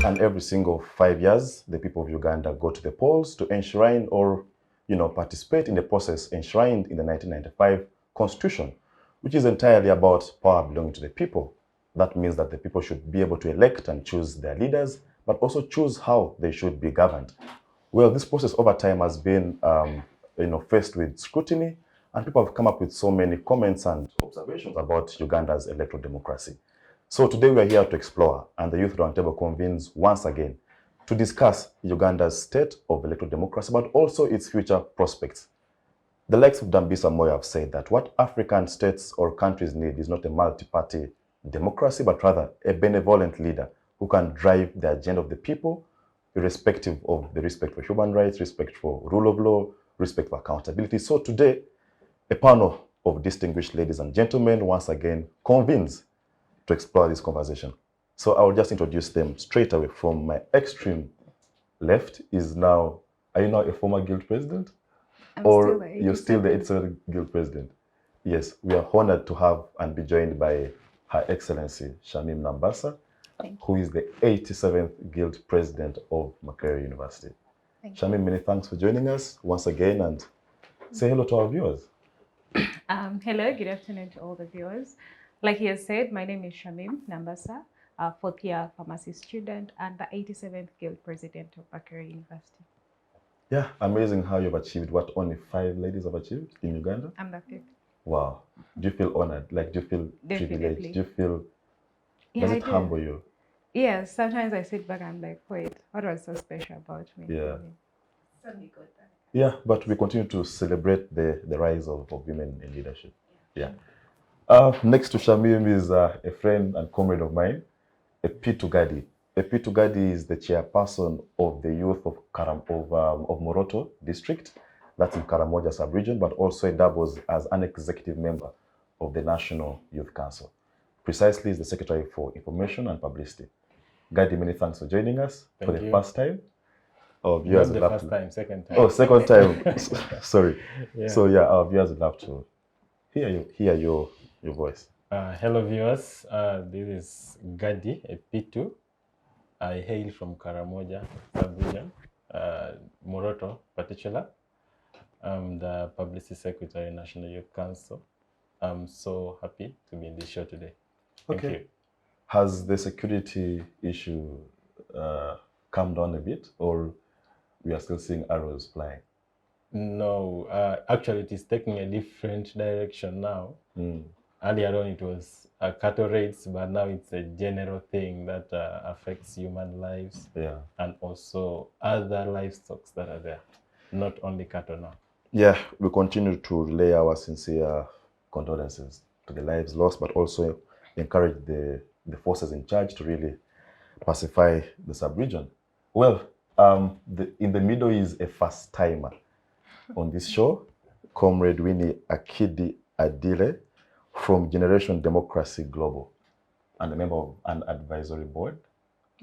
And every single 5 years, the people of Uganda go to the polls to enshrine or, participate in the process enshrined in the 1995 Constitution, which is entirely about power belonging to the people. That means that the people should be able to elect and choose their leaders, but also choose how they should be governed. Well, this process over time has been, faced with scrutiny, and people have come up with so many comments and observations about Uganda's electoral democracy. So today we are here to explore, and the Youth Roundtable convenes once again to discuss Uganda's state of electoral democracy, but also its future prospects. The likes of Dambisa Moyo have said that what African states or countries need is not a multi-party democracy, but rather a benevolent leader who can drive the agenda of the people, irrespective of the respect for human rights, respect for rule of law, respect for accountability. So today, a panel of distinguished ladies and gentlemen once again convenes to explore this conversation. So I will just introduce them straight away. From my extreme left is now, are you now a former guild president? Or you're still the 87th guild president? Yes, we are honored to have and be joined by Her Excellency Shamim Nambasa, who is the 87th guild president of Makerere University. Shamim, many thanks for joining us once again, and say hello to our viewers. Hello, good afternoon to all the viewers. Like he has said, my name is Shamim Nambasa, a fourth-year pharmacy student and the 87th guild president of Makerere University. Yeah, amazing how you've achieved what only 5 ladies have achieved in Uganda. I'm the 5th. Wow. Do you feel honored? Like, do you feel privileged? Do you feel, does it humble you? Yes, sometimes I sit back and I'm like, wait, what was so special about me? Yeah. Yeah, but we continue to celebrate the rise of women in leadership. Yeah. Next to Shamim is a friend and comrade of mine, Epitu Gady. Epitu Gady is the chairperson of the youth of Moroto district, that's in Karamoja sub-region, but also doubles as an executive member of the National Youth Council. Precisely is the Secretary for Information and Publicity. Gady, many thanks for joining us for the first time. Our viewers Not the first time, second time. Oh, second time. Sorry. Yeah. So yeah, our viewers would love to hear your voice. Hello viewers, this is Gady Epitu. I hail from Karamoja sub-region, Moroto particular. I'm the Publicity Secretary, National Youth Council. I'm so happy to be in this show today. Thank you. Has the security issue calmed down a bit, or we are still seeing arrows flying? No, actually it is taking a different direction now. Earlier on it was cattle raids, but now it's a general thing that affects human lives and also other livestock that are there, not only cattle now. Yeah, we continue to relay our sincere condolences to the lives lost, but also encourage the forces in charge to really pacify the sub-region. Well, in the middle is a first-timer on this show, Comrade Winnie Akidi Adile from Generation Democracy Global, and a member of an advisory board,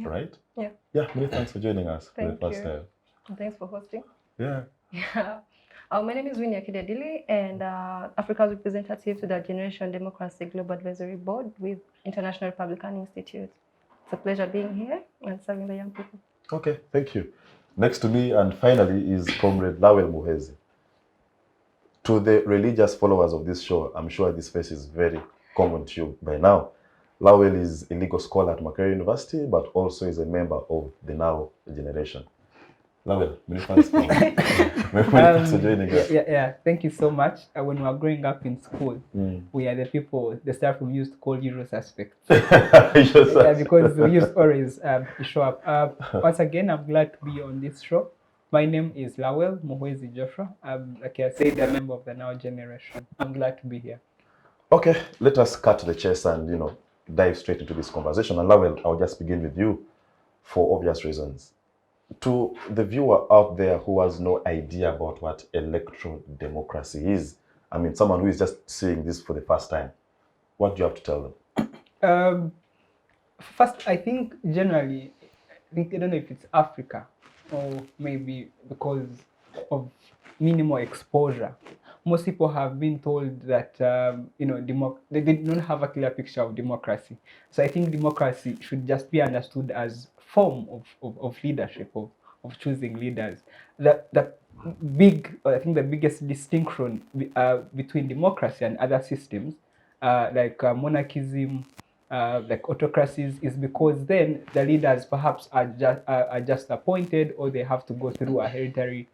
right? Yeah. Yeah, many thanks for joining us for the first time. Thanks for hosting. Yeah. My name is Winnie Akidi Adile, and Africa's representative to the Generation Democracy Global Advisory Board with International Republican Institute. It's a pleasure being here and serving the young people. Okay, thank you. Next to me, and finally, is Comrade Lawel Muhwezi. To the religious followers of this show, I'm sure this face is very common to you by now. Lawel is a legal scholar at Makerere University, but also is a member of the Now Generation. Lawel, many thanks for joining us. Yeah, thank you so much. When we were growing up in school, we are the people, the staff who used to call usual suspects. Because we used always show up. Once again, I'm glad to be on this show. My name is Lawel Muhwezi Joshua. Like I said, a member of the Now Generation. I'm glad to be here. Okay, let us cut to the chase and dive straight into this conversation. And Lawel, I'll just begin with you for obvious reasons. To the viewer out there who has no idea about what electoral democracy is, I mean, someone who is just seeing this for the first time, what do you have to tell them? First, I think generally, I don't know if it's Africa or maybe because of minimal exposure, most people have been told that they don't have a clear picture of democracy. So I think democracy should just be understood as form of leadership, of choosing leaders. The biggest distinction between democracy and other systems, like monarchism, like autocracies, is because then the leaders perhaps are just appointed, or they have to go through a hereditary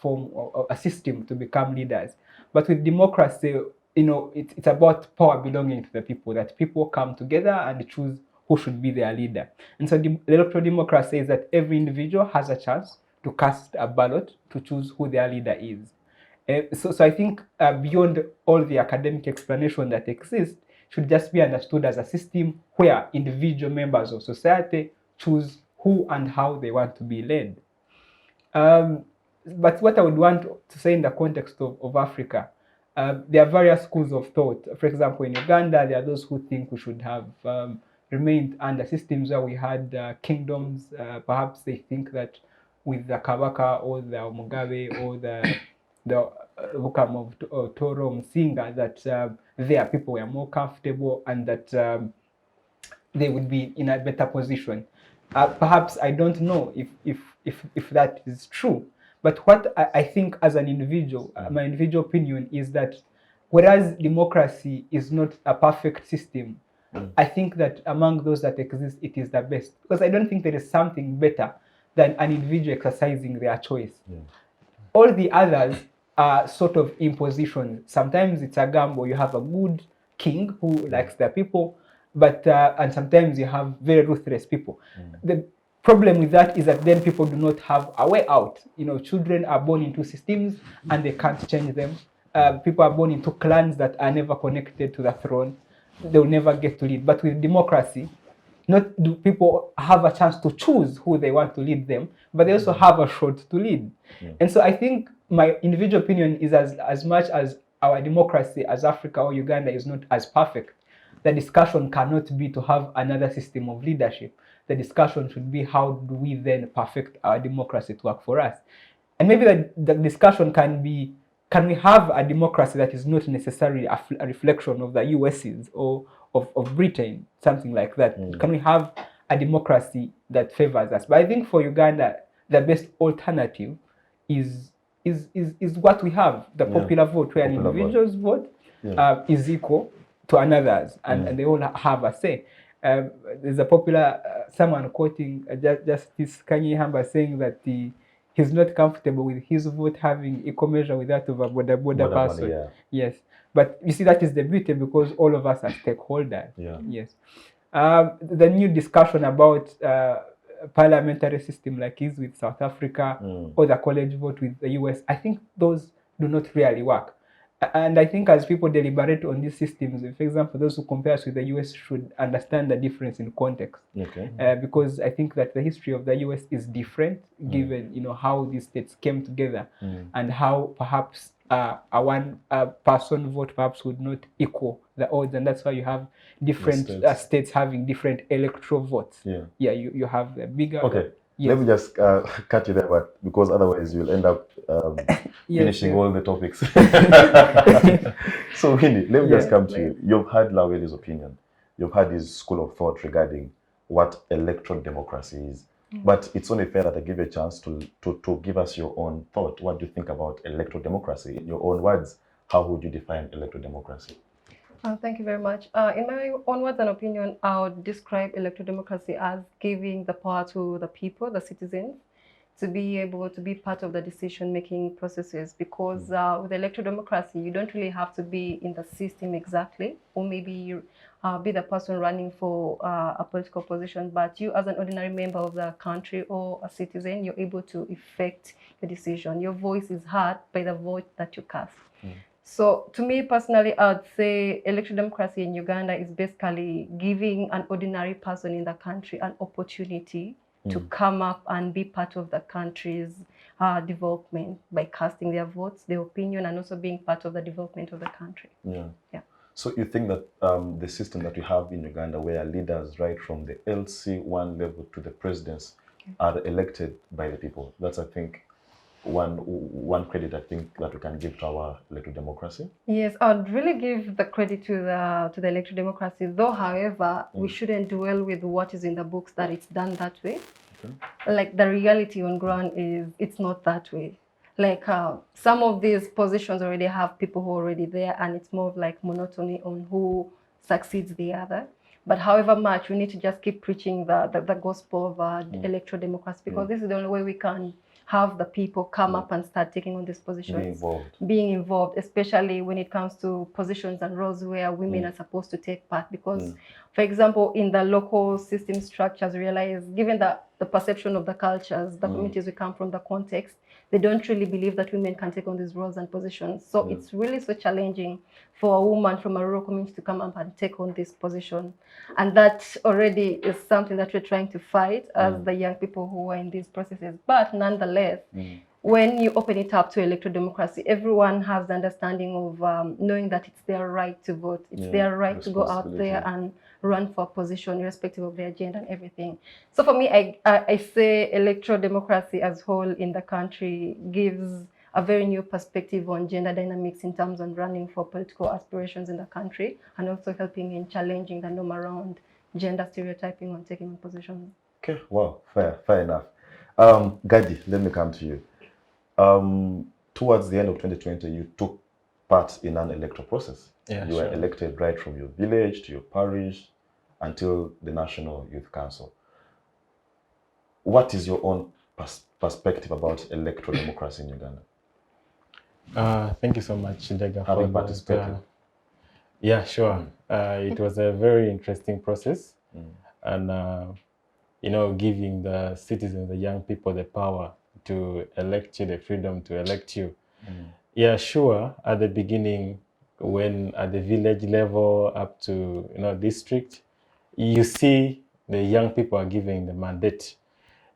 form or a system to become leaders. But with democracy, it's about power belonging to the people, that people come together and choose who should be their leader. And so the electoral democracy is that every individual has a chance to cast a ballot to choose who their leader is. So I think beyond all the academic explanation that exists, should just be understood as a system where individual members of society choose who and how they want to be led. But what I would want to say in the context of Africa, there are various schools of thought. For example, in Uganda, there are those who think we should have remained under systems where we had kingdoms. Perhaps they think that with the Kabaka or the Mugabe or the Bukam of Toro Msinga, that their people were more comfortable and that they would be in a better position. Perhaps I don't know if that is true, but what I think as an individual, my individual opinion is that whereas democracy is not a perfect system, I think that among those that exist, it is the best, because I don't think there is something better than an individual exercising their choice. All the others are sort of impositions. Sometimes it's a gamble. You have a good king who likes their people, but and sometimes you have very ruthless people. The problem with that is that then people do not have a way out. Children are born into systems and they can't change them. People are born into clans that are never connected to the throne. They'll never get to lead. But with democracy, not do people have a chance to choose who they want to lead them, but they also have a shot to lead. And so I think my individual opinion is as much as our democracy as Africa or Uganda is not as perfect, the discussion cannot be to have another system of leadership. The discussion should be, how do we then perfect our democracy to work for us? And maybe the discussion can be, can we have a democracy that is not necessarily a reflection of the US's or of Britain, something like that? Can we have a democracy that favors us? But I think for Uganda, the best alternative is what we have, the popular vote, where an individual's vote is equal to another's, and they all have a say. There's a popular, someone quoting Justice Kanye Hamba saying that he's not comfortable with his vote having equal measure with that of a border person. Yes. But you see, that is the beauty, because all of us are stakeholders. Yes. The new discussion about parliamentary system like is with South Africa, or the college vote with the US, I think those do not really work. And I think as people deliberate on these systems, for example, those who compare us with the US should understand the difference in context. Because I think that the history of the US is different, given how these states came together, and how perhaps a one person vote perhaps would not equal the odds, and that's why you have different states having different electoral votes. You have a bigger. Let me just cut you there, but because otherwise you'll end up finishing all the topics. So Winnie, let me just come to you. You've heard Lawel's opinion. You've heard his school of thought regarding what electoral democracy is. But it's only fair that I give you a chance to give us your own thought. What do you think about electoral democracy? In your own words, how would you define electoral democracy? Thank you very much. In my own words and opinion, I would describe electoral democracy as giving the power to the people, the citizens, to be able to be part of the decision-making processes. Because with electoral democracy, you don't really have to be in the system exactly, or maybe you be the person running for a political position, but you as an ordinary member of the country or a citizen, you're able to effect the decision. Your voice is heard by the vote that you cast. So to me personally, I would say electoral democracy in Uganda is basically giving an ordinary person in the country an opportunity to come up and be part of the country's development by casting their votes, their opinion, and also being part of the development of the country. So you think that the system that we have in Uganda, where leaders right from the LC1 level to the presidents are elected by the people, that's, I think, one credit I think that we can give to our electoral democracy? Yes, I'd really give the credit to the electoral democracy, though, however, we shouldn't dwell with what is in the books that it's done that way. Okay. Like, the reality on ground is it's not that way. Like, some of these positions already have people who are already there, and it's more of like monotony on who succeeds the other. But however much, we need to just keep preaching the gospel of electoral democracy, because this is the only way we can have the people come up and start taking on these positions. Being involved, especially when it comes to positions and roles where women are supposed to take part. Because, for example, in the local system structures, realize, given the perception of the cultures, the communities we come from, the context, they don't really believe that women can take on these roles and positions. So it's really so challenging for a woman from a rural community to come up and take on this position. And that already is something that we're trying to fight as the young people who are in these processes. But nonetheless, when you open it up to electoral democracy, everyone has the understanding of knowing that it's their right to vote. It's their right to go out there and run for a position, irrespective of their gender and everything. So for me, I say electoral democracy as whole in the country gives a very new perspective on gender dynamics in terms of running for political aspirations in the country, and also helping in challenging the norm around gender stereotyping on taking positions. Okay, wow, fair enough. Gady, let me come to you. Towards the end of 2020, you took part in an electoral process. Yeah, you were elected right from your village to your parish until the National Youth Council. What is your own perspective about electoral democracy in Uganda? Thank you so much, Kidega. Having participated. Yeah, sure. It was a very interesting process. And, you know, giving the citizens, the young people, the power to elect you, the freedom to elect you. Yeah, sure. At the beginning, when at the village level up to, you know, district, you see the young people are given the mandate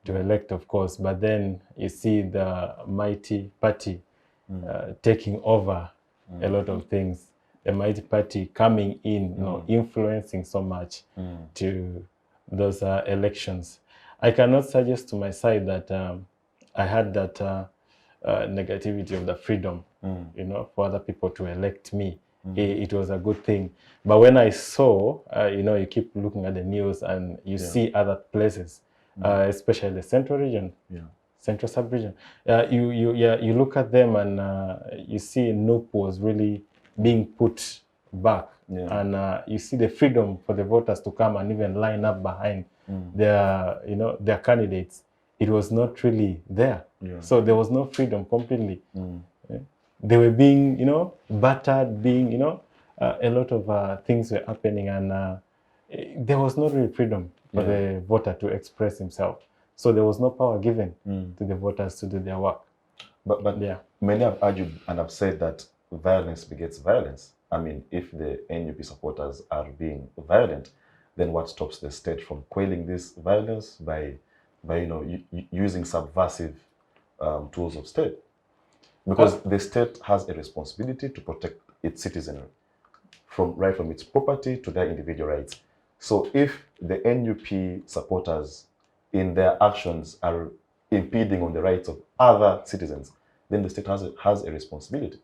to elect, of course, but then you see the mighty party taking over a lot of things. The mighty party coming in, you know, influencing so much to those elections. I cannot suggest to my side that I had that negativity of the freedom, you know, for other people to elect me. It was a good thing. But when I saw, you know, you keep looking at the news and you see other places, especially the central region, central sub-region, you look at them and you see NUP was really being put back. And you see the freedom for the voters to come and even line up behind their, you know, their candidates. It was not really there. So there was no freedom completely. They were being, you know, battered, being, you know, a lot of things were happening, and there was no real freedom for the voter to express himself. So there was no power given to the voters to do their work. But many have argued and have said that violence begets violence. I mean, if the NUP supporters are being violent, then what stops the state from quelling this violence by you know, using subversive tools of state? Because the state has a responsibility to protect its citizenry, right from its property to their individual rights. So if the NUP supporters in their actions are impeding on the rights of other citizens, then the state has a responsibility.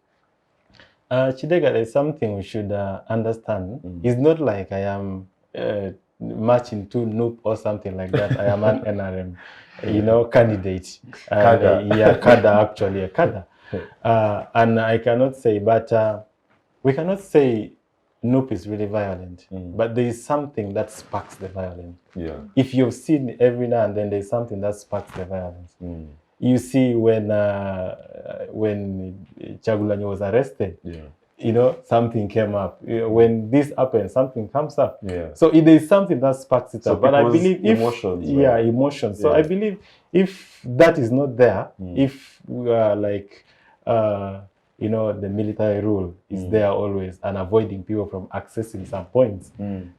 Kidega, there's something we should understand. It's not like I am marching to NUP or something like that. I am an NRM, you know, candidate. Cadre, actually, a cadre. And I cannot say, but we cannot say NUP is really violent, but there is something that sparks the violence. If you've seen every now and then, there's something that sparks the violence. You see when Chagulanyi was arrested, you know, something came up. When this happens, something comes up. So there is something that sparks it up. But I believe if emotions. So I believe if that is not there, if we are like you know, the military rule is there always and avoiding people from accessing some points.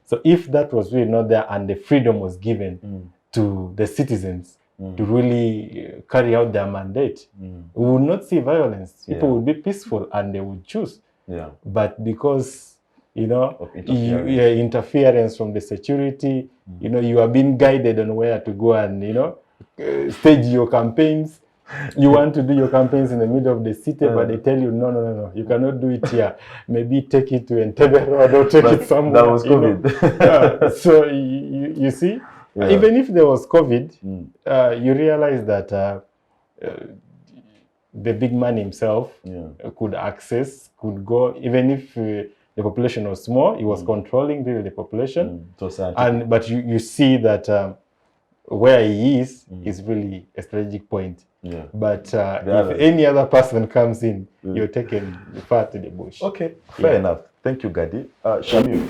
So if that was really not there and the freedom was given to the citizens to really carry out their mandate, we would not see violence. People would be peaceful and they would choose. But because, you know, interference from the security, you know, you are being guided on where to go and, you know, stage your campaigns. You want to do your campaigns in the middle of the city, but they tell you, no, you cannot do it here. Maybe take it to Entebbe Road or take it somewhere. That was COVID. So you see, even if there was COVID, you realize that the big man himself could could go, even if the population was small, he was controlling really the population. But you see that where he is really a strategic point. But if any other person comes in, you're taken far to the bush. Okay, fair enough. Thank you, Gady. Shamim,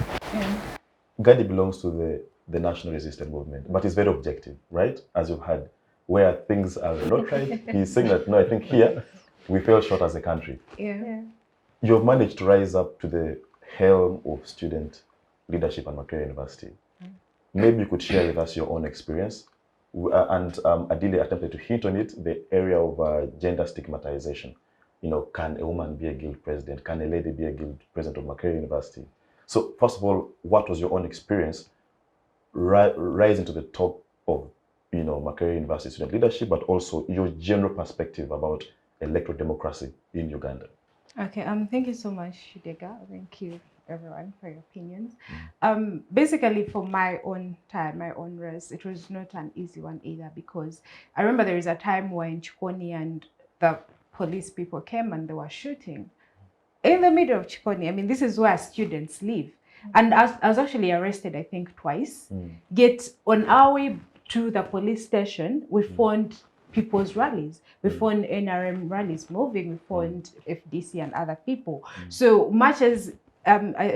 Gady belongs to the national resistance movement, but it's very objective, right? As you've heard, where things are not right, he's saying that, no, I think here we fell short as a country. You've managed to rise up to the helm of student leadership at Makerere University. Maybe you could share with us your own experience. And Adile attempted to hint on it, the area of gender stigmatization. Can a woman be a guild president? Can a lady be a guild president of Makerere University? So first of all, what was your own experience rising to the top of Makerere University student leadership, but also your general perspective about electoral democracy in Uganda? Okay, thank you so much, Kidega. Thank you, everyone, for your opinions. Basically, for my own time, my own race, it was not an easy one either, because I remember there is a time when Chikoni and the police people came and they were shooting in the middle of Chikoni. I mean, this is where students live. And I was actually arrested, I think, twice. Yet on our way to the police station, we found people's rallies. We found NRM rallies moving. We found FDC and other people. So much as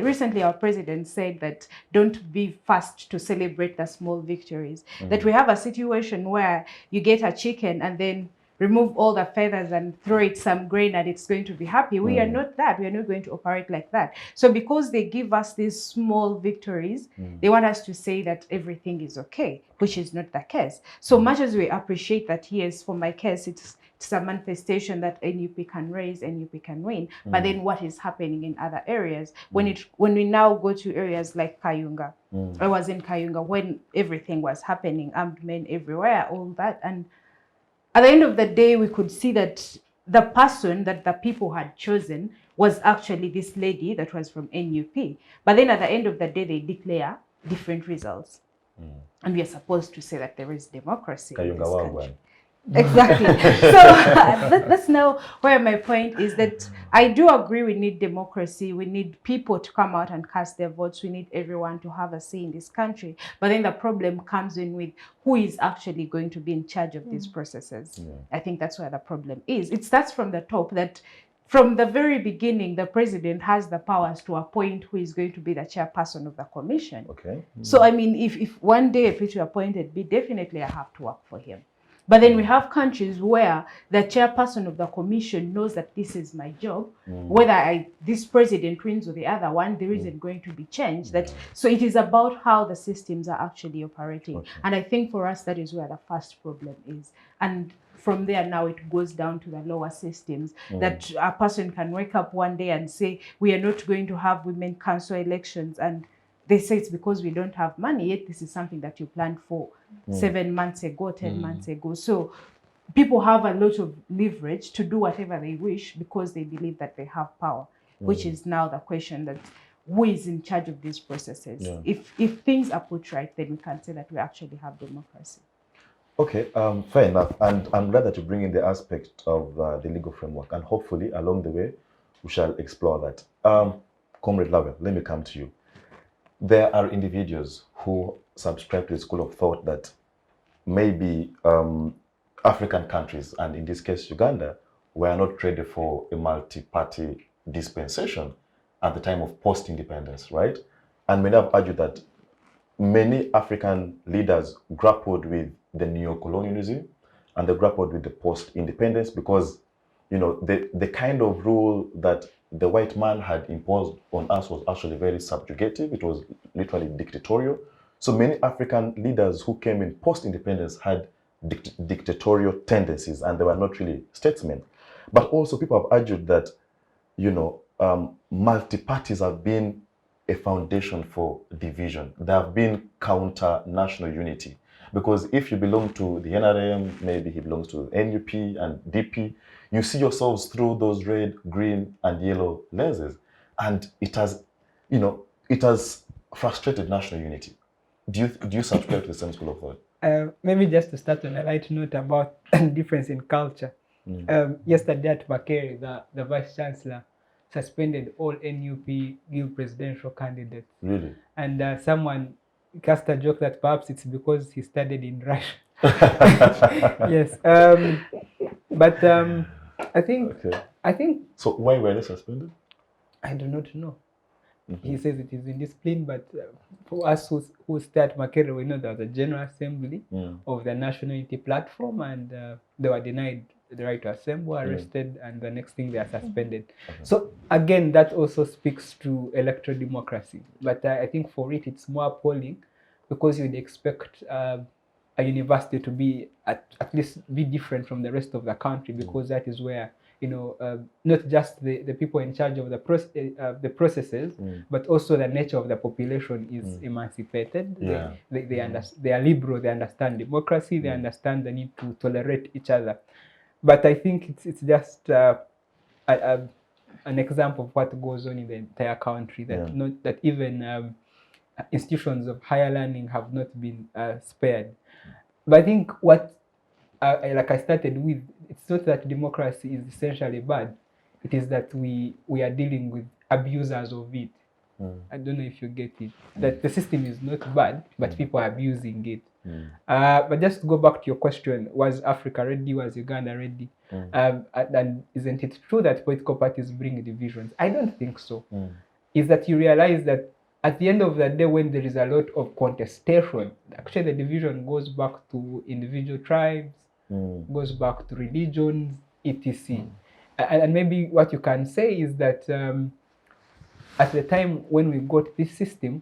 recently our president said that don't be fast to celebrate the small victories, that we have a situation where you get a chicken and then remove all the feathers and throw it some grain and it's going to be happy. We are not that. We are not going to operate like that. So because they give us these small victories, they want us to say that everything is okay, which is not the case. So much as we appreciate that, yes, for my case, it's a manifestation that NUP can raise, NUP can win. But then what is happening in other areas? When we now go to areas like Kayunga, I was in Kayunga when everything was happening, armed men everywhere, all that. And at the end of the day, we could see that the person that the people had chosen was actually this lady that was from NUP. But then at the end of the day, they declare different results. And we are supposed to say that there is democracy in this country. Exactly. So that's now where my point is, that I do agree we need democracy. We need people to come out and cast their votes. We need everyone to have a say in this country. But then the problem comes in with who is actually going to be in charge of these processes. I think that's where the problem is. It starts from the top, that from the very beginning, the president has the powers to appoint who is going to be the chairperson of the commission. So, I mean, if one day Epitu appointed me, definitely I have to work for him. But then we have countries where the chairperson of the commission knows that this is my job. Whether this president wins or the other one, there isn't going to be change. So it is about how the systems are actually operating. And I think for us, that is where the first problem is. And from there now it goes down to the lower systems, that a person can wake up one day and say, we are not going to have women council elections. And they say it's because we don't have money, yet this is something that you planned for 7 months ago, 10 months ago. So people have a lot of leverage to do whatever they wish because they believe that they have power, which is now the question, that who is in charge of these processes? If things are put right, then we can say that we actually have democracy. Okay, fair enough. And I'm glad that you bring in the aspect of the legal framework, and hopefully along the way, we shall explore that. Comrade Lawel, let me come to you. There are individuals who subscribe to the school of thought that maybe African countries, and in this case Uganda, were not ready for a multi-party dispensation at the time of post-independence, right? And many have argued that many African leaders grappled with the neo-colonialism and they grappled with the post-independence because, the kind of rule that the white man had imposed on us was actually very subjugative. It was literally dictatorial. So many African leaders who came in post-independence had dictatorial tendencies, and they were not really statesmen. But also people have argued that, multi-parties have been a foundation for division. There have been counter-national unity. Because if you belong to the NRM, maybe he belongs to NUP and DP, you see yourselves through those red, green, and yellow lenses. And it has, it has frustrated national unity. Do you subscribe to the same school of thought? Maybe just to start on a light note about difference in culture. Yesterday at Makerere, the Vice Chancellor suspended all NUP Guild presidential candidates. Really? And someone cast a joke that perhaps it's because he studied in Russia. Yes. But I think... Okay. I think... So why were they suspended? I do not know. He says it is indiscipline, but for us who stay at Makerere, we know there was a General Assembly of the National Unity Platform, and they were denied the right to assemble, arrested, and the next thing they are suspended. So again, that also speaks to electoral democracy. But I think for it, it's more appalling because you'd expect a university to be at least be different from the rest of the country, because that is where not just the people in charge of the processes, but also the nature of the population is emancipated. Yeah. They are liberal. They understand democracy. They understand the need to tolerate each other. But I think it's just an example of what goes on in the entire country. That even institutions of higher learning have not been spared. But I think what, like I started with, it's not that democracy is essentially bad. It is that we are dealing with abusers of it. I don't know if you get it. That the system is not bad, but people are abusing it. But just to go back to your question, was Africa ready? Was Uganda ready? And isn't it true that political parties bring divisions? I don't think so. Is that you realize that at the end of the day, when there is a lot of contestation, actually the division goes back to individual tribes, goes back to religions, etc. And maybe what you can say is that at the time when we got this system,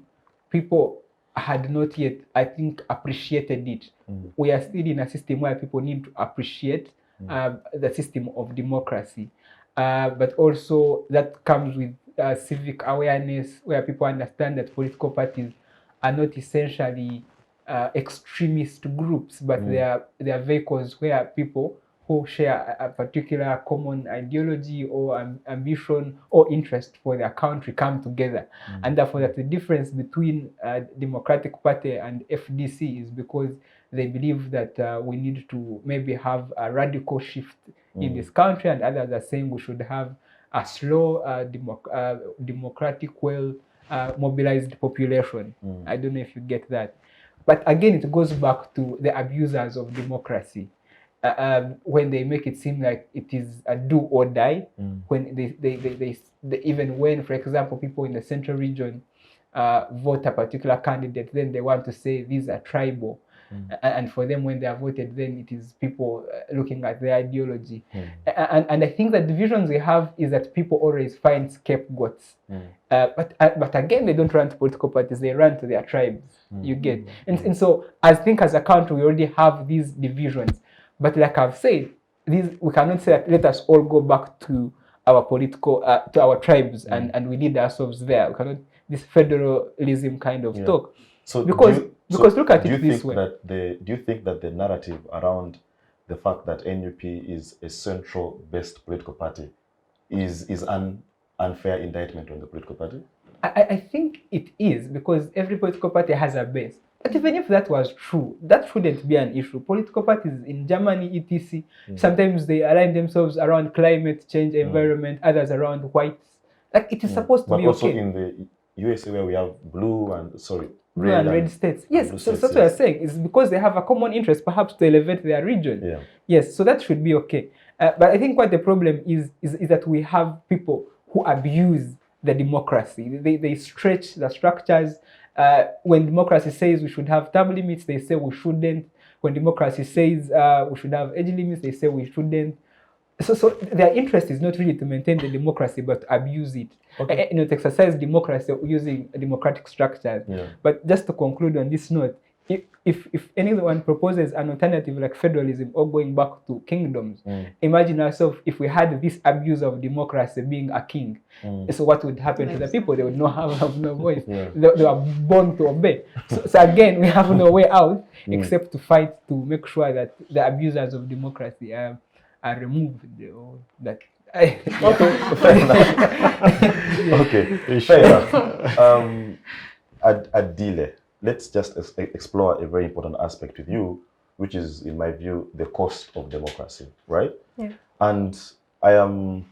people had not yet, I think, appreciated it. We are still in a system where people need to appreciate the system of democracy. But also that comes with civic awareness, where people understand that political parties are not essentially extremist groups, but they are vehicles where people who share a particular common ideology or ambition or interest for their country come together. And therefore that the difference between Democratic Party and FDC is because they believe that we need to maybe have a radical shift in this country, and others are saying we should have a slow, democratic, well mobilized population. I don't know if you get that. But again, it goes back to the abusers of democracy. When they make it seem like it is a do or die, when they even when, for example, people in the central region vote a particular candidate, then they want to say these are tribal. And for them, when they are voted, then it is people looking at their ideology. And I think the divisions we have is that people always find scapegoats. But again, they don't run to political parties, they run to their tribes. You get. And so I think as a country, we already have these divisions. But like I've said, we cannot say that let us all go back to our political, to our tribes and we lead ourselves there. We cannot, this federalism kind of talk. So because look at it this way. Do you think that the narrative around the fact that NUP is a central-based political party is an unfair indictment on the political party? I think it is, because every political party has a base. But even if that was true, that shouldn't be an issue. Political parties in Germany, etc., sometimes they align themselves around climate change, environment, others around whites. Like it is supposed to be okay. But also in the USA, where we have red states. Yes, so that's what I'm saying. It's because they have a common interest, perhaps to elevate their region. Yes, so that should be okay. But I think what the problem is that we have people who abuse the democracy. They stretch the structures. When democracy says we should have term limits, they say we shouldn't. When democracy says we should have age limits, they say we shouldn't. So their interest is not really to maintain the democracy, but to abuse it. To exercise democracy using democratic structures. But just to conclude on this note, if anyone proposes an alternative like federalism or going back to kingdoms, imagine ourselves if we had this abuse of democracy being a king. So what would happen to the people? They would not have no voice. They were born to obey. So again, we have no way out except to fight to make sure that the abusers of democracy are removed. Or that. Okay, fair enough. Okay, fair enough. Adile, let's just explore a very important aspect with you, which is, in my view, the cost of democracy, right? Yeah. And I am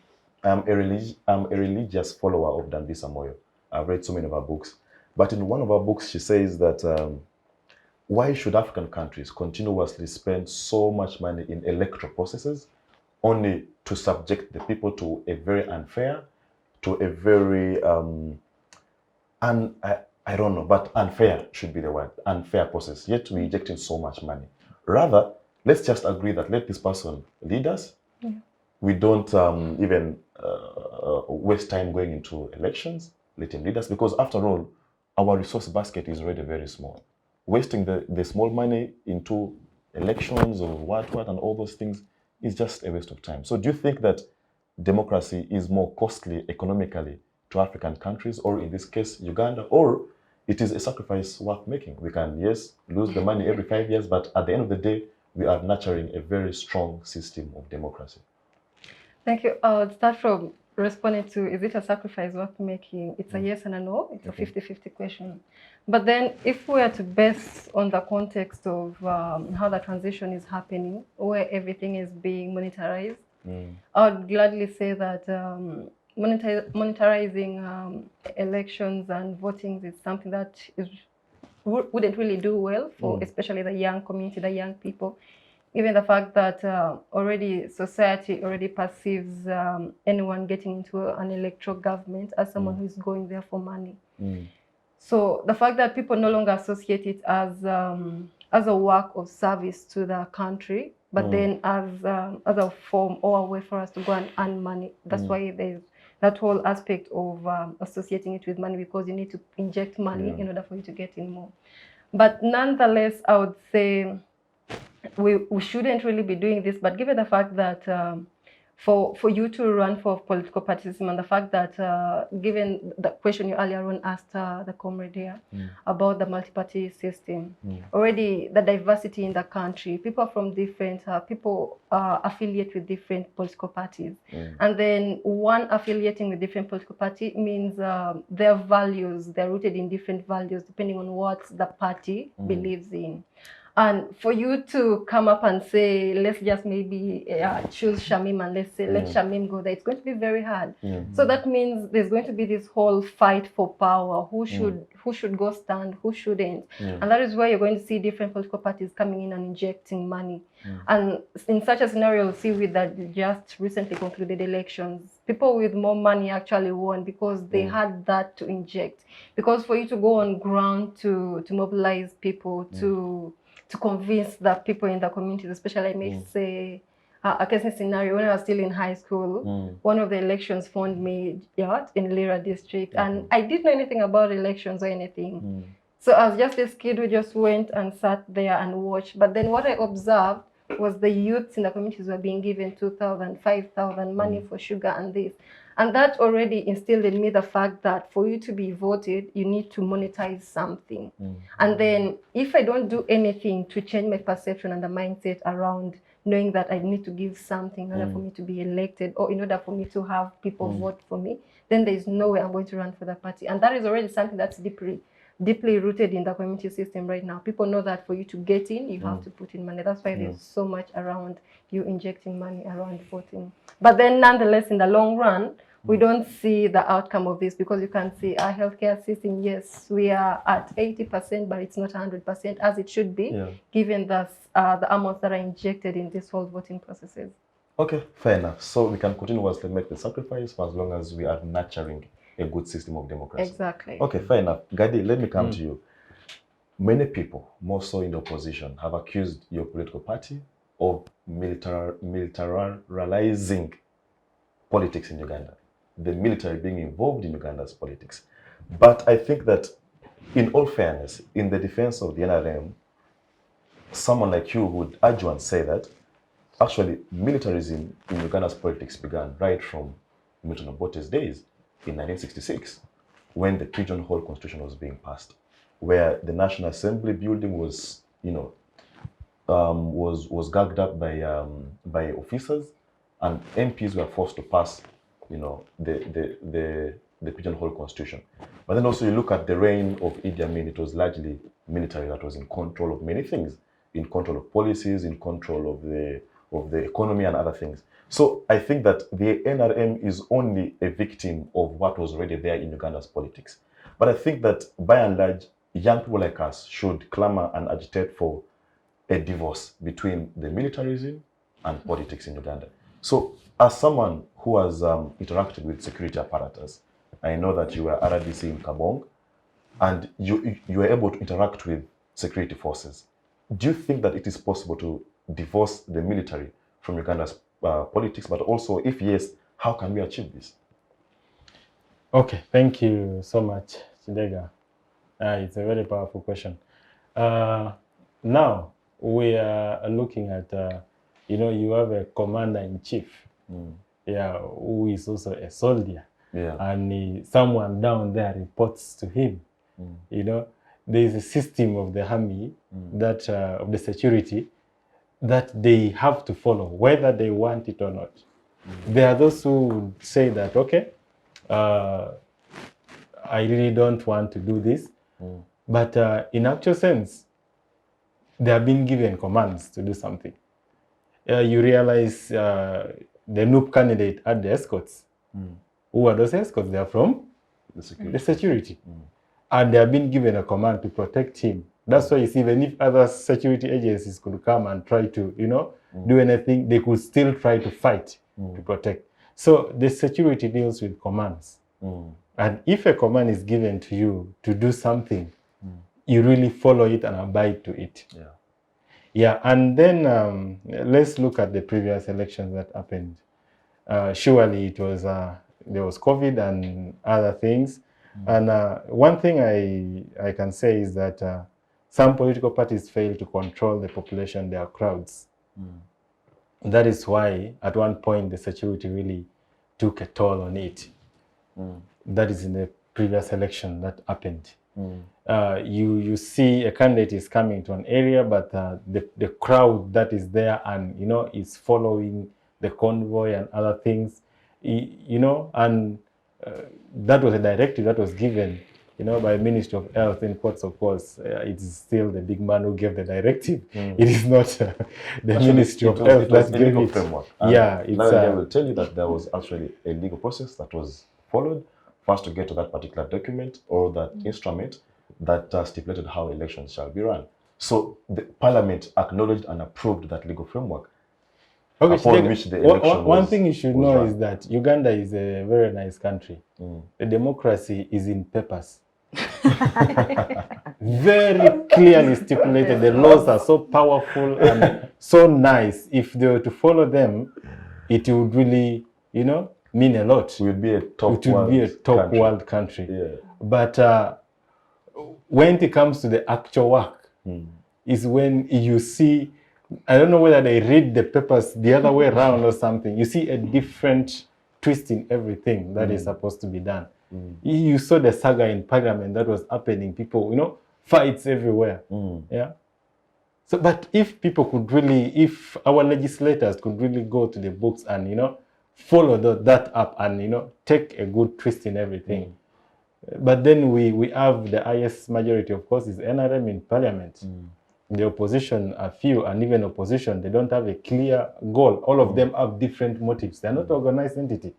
a religious follower of Nambasa Moyo. I've read so many of her books, but in one of her books, she says that why should African countries continuously spend so much money in electoral processes only to subject the people to a very unfair, to a very I don't know, but unfair should be the word, unfair process, yet we're injecting so much money. Rather, let's just agree that let this person lead us. Yeah. We don't even waste time going into elections, let him lead us, because after all, our resource basket is already very small. Wasting the small money into elections or what, and all those things is just a waste of time. So do you think that democracy is more costly economically to African countries, or in this case, Uganda, or it is a sacrifice worth making? We can, yes, lose the money every 5 years, but at the end of the day, we are nurturing a very strong system of democracy. Thank you. I'll start from responding to, is it a sacrifice worth making? It's a yes and a no. It's a 50-50 question. But then if we are to base on the context of how the transition is happening, where everything is being monetarized, I would gladly say that monetarizing elections and voting is something that wouldn't really do well for especially the young community, the young people. Given the fact that already society already perceives anyone getting into an electoral government as someone who is going there for money. So the fact that people no longer associate it as a work of service to the country, but then as a form or a way for us to go and earn money. That's why there's that whole aspect of associating it with money, because you need to inject money in order for you to get in more. But nonetheless, I would say we shouldn't really be doing this. But given the fact that for you to run for political participation, and the fact that given the question you earlier on asked the comrade here about the multi-party system, already the diversity in the country, people from different, people affiliate with different political parties. And then one affiliating with different political party means their values, they're rooted in different values depending on what the party believes in. And for you to come up and say, let's just maybe choose Shamim and let's say, let Shamim go there, it's going to be very hard. So that means there's going to be this whole fight for power. Who should go stand, who shouldn't? And that is where you're going to see different political parties coming in and injecting money. And in such a scenario, you'll see with that just recently concluded elections, people with more money actually won because they had that to inject. Because for you to go on ground to mobilize people, to convince the people in the communities, especially I may say a case scenario, when I was still in high school, one of the elections found me in Lira district, and I didn't know anything about elections or anything. So I was just this kid who just went and sat there and watched. But then what I observed was the youths in the communities were being given 2,000, 5,000 money for sugar and this. And that already instilled in me the fact that for you to be voted, you need to monetize something. And then if I don't do anything to change my perception and the mindset around knowing that I need to give something in order for me to be elected, or in order for me to have people vote for me, then there's no way I'm going to run for the party. And that is already something that's deeply rooted in the community system right now. People know that for you to get in, you have to put in money. That's why there's so much around you injecting money around voting. But then nonetheless, in the long run, we don't see the outcome of this, because you can see our healthcare system, yes, we are at 80%, but it's not 100% as it should be, given the amounts that are injected in this whole voting processes. Okay, fair enough. So we can continuously make the sacrifice for as long as we are nurturing a good system of democracy. Exactly. Okay, fair enough. Gady, let me come to you. Many people, more so in the opposition, have accused your political party of militarizing politics in Uganda, the military being involved in Uganda's politics. But I think that, in all fairness, in the defense of the NRM, someone like you would argue and say that actually militarism in Uganda's politics began right from Milton Obote's days in 1966, when the pigeonhole constitution was being passed, where the National Assembly building was, was gagged up by officers, and MPs were forced to pass, the pigeonhole constitution. But then also you look at the reign of Idi Amin, it was largely military that was in control of many things, in control of policies, in control of the economy and other things. So I think that the NRM is only a victim of what was already there in Uganda's politics. But I think that by and large, young people like us should clamor and agitate for a divorce between the militarism and politics in Uganda. So as someone who has interacted with security apparatus, I know that you were RDC in Kabong, and you were able to interact with security forces. Do you think that it is possible to divorce the military from Uganda's politics, but also, if yes, how can we achieve this? Okay, thank you so much, Kidega. It's a very powerful question. Now, we are looking at, you have a commander-in-chief, who is also a soldier, and someone down there reports to him. There is a system of the army that of the security that they have to follow, whether they want it or not. There are those who would say that, okay, I really don't want to do this, but in actual sense, they have been given commands to do something. You realize the NUP candidate had the escorts. Who are those escorts? They are from the security. And they have been given a command to protect him. That's why you see, even if other security agencies could come and try to, do anything, they could still try to fight to protect. So the security deals with commands. And if a command is given to you to do something, you really follow it and abide to it. And then let's look at the previous elections that happened. Surely it was, there was COVID and other things. And one thing I can say is that some political parties fail to control the population, their crowds. That is why at one point the security really took a toll on it. That is in the previous election that happened. You see a candidate is coming to an area, but the crowd that is there and is following the convoy and other things, and that was a directive that was given, by Ministry of Health. In quotes, of course, it is still the big man who gave the directive. It is not the Ministry of Health that gave it. Framework. I will tell you that there was actually a legal process that was followed first to get to that particular document or that instrument that stipulated how elections shall be run. So the Parliament acknowledged and approved that legal framework. Okay, upon which the election one thing you should know run. is that Uganda is a very nice country. The democracy is in papers. Very clearly stipulated. The laws are so powerful and so nice. If they were to follow them, it would really, mean a lot. We would be a top world country. But when it comes to the actual work, is when you see, I don't know whether they read the papers the other way around or something. You see a different twist in everything that is supposed to be done. You saw the saga in Parliament that was happening. People, fights everywhere. So, but if people could really, if our legislators could really go to the books and, follow that up and, take a good twist in everything. But then we have the highest majority, of course, is NRM in Parliament. The opposition are few, and even opposition, they don't have a clear goal. All of them have different motives. They're not organized entity.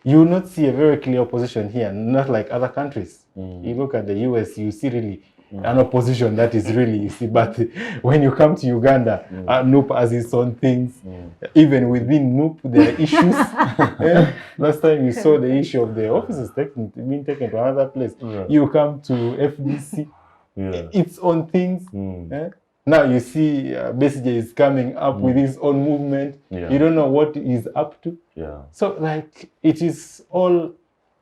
You will not see a very clear opposition here, not like other countries. You look at the US, you see really an opposition that is really, you see, but when you come to Uganda, NUP has its own things. Even within NUP, there are issues. Last time you saw the issue of the officers being taken to another place. You come to FDC, its own things. Now you see Besigye is coming up with his own movement. You don't know what he's up to. So like it is all.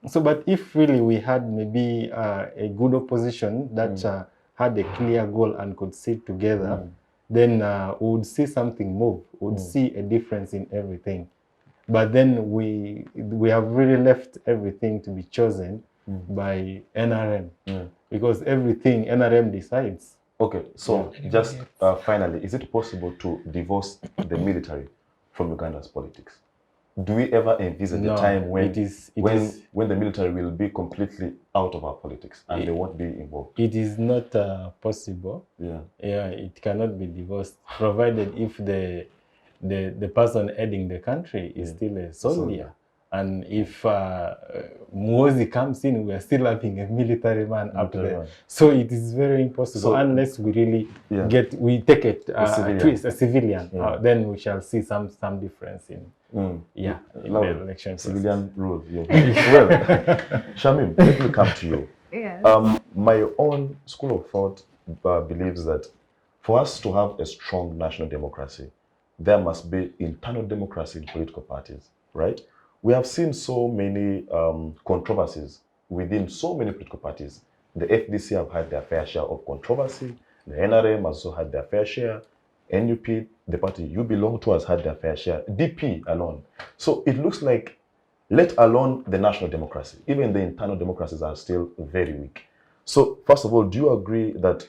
So but if really we had maybe a good opposition that had a clear goal and could sit together, then we would see something move. We would see a difference in everything. But then we have really left everything to be chosen by NRM because everything NRM decides. Okay, so just finally, is it possible to divorce the military from Uganda's politics? Do we ever envisage the time when the military will be completely out of our politics and they won't be involved? It is not possible. Yeah, it cannot be divorced, provided if the person heading the country is still a soldier. And if Muhwezi comes in, we are still having a military man up there. So it is very impossible unless we really take it a twist, a civilian. Then we shall see some difference in the election civilian rule. Well, Shamim, let me come to you. My own school of thought believes that for us to have a strong national democracy, there must be internal democracy in political parties, right? We have seen so many controversies within so many political parties. The FDC have had their fair share of controversy. The NRM also had their fair share. NUP, the party you belong to, has had their fair share. DP alone. So it looks like, let alone the national democracy, even the internal democracies are still very weak. So first of all, do you agree that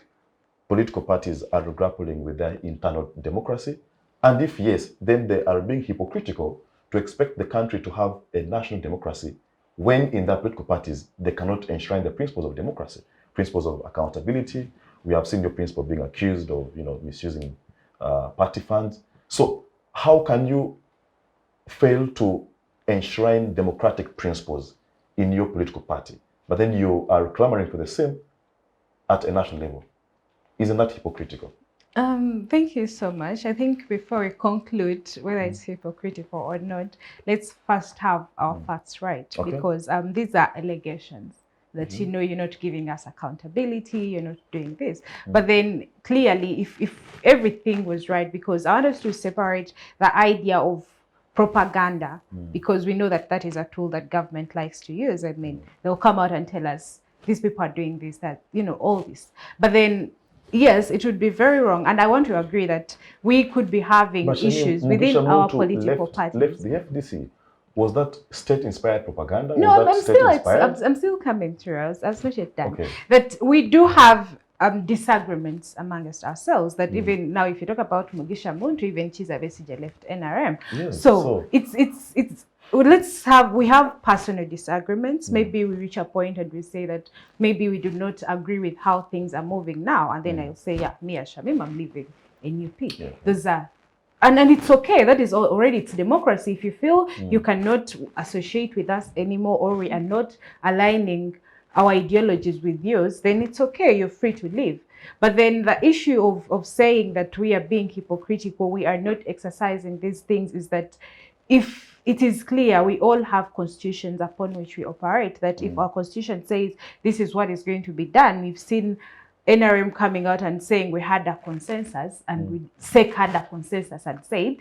political parties are grappling with their internal democracy? And if yes, then they are being hypocritical to expect the country to have a national democracy when in their political parties they cannot enshrine the principles of democracy, principles of accountability. We have seen your principal being accused of misusing party funds. So how can you fail to enshrine democratic principles in your political party, but then you are clamoring for the same at a national level? Isn't that hypocritical? Thank you so much. I think before we conclude whether it's hypocritical or not, let's first have our facts right, because these are allegations that you're not giving us accountability, you're not doing this. But then clearly, if everything was right, because I want us to separate the idea of propaganda, because we know that that is a tool that government likes to use. I mean, they'll come out and tell us these people are doing this, that, all this. But then, yes, it would be very wrong. And I want to agree that we could be having issues within our political parties. Left the FDC. Was that state-inspired propaganda? No, I'm still coming through. I've not yet done. That we do have disagreements amongst ourselves. That even now, if you talk about Mugisha Muntu, even Chiza Besigye left NRM. Yes, so it's we have personal disagreements. Maybe we reach a point and we say that maybe we do not agree with how things are moving now. And then I'll say, me as Shamim, I'm leaving NUP. Those are, and it's okay. That is already, it's democracy. If you feel you cannot associate with us anymore, or we are not aligning our ideologies with yours, then it's okay. You're free to leave. But then the issue of saying that we are being hypocritical, we are not exercising these things, is that if it is clear, we all have constitutions upon which we operate, that if our constitution says this is what is going to be done, we've seen NRM coming out and saying we had a consensus, and we SEC had a consensus and said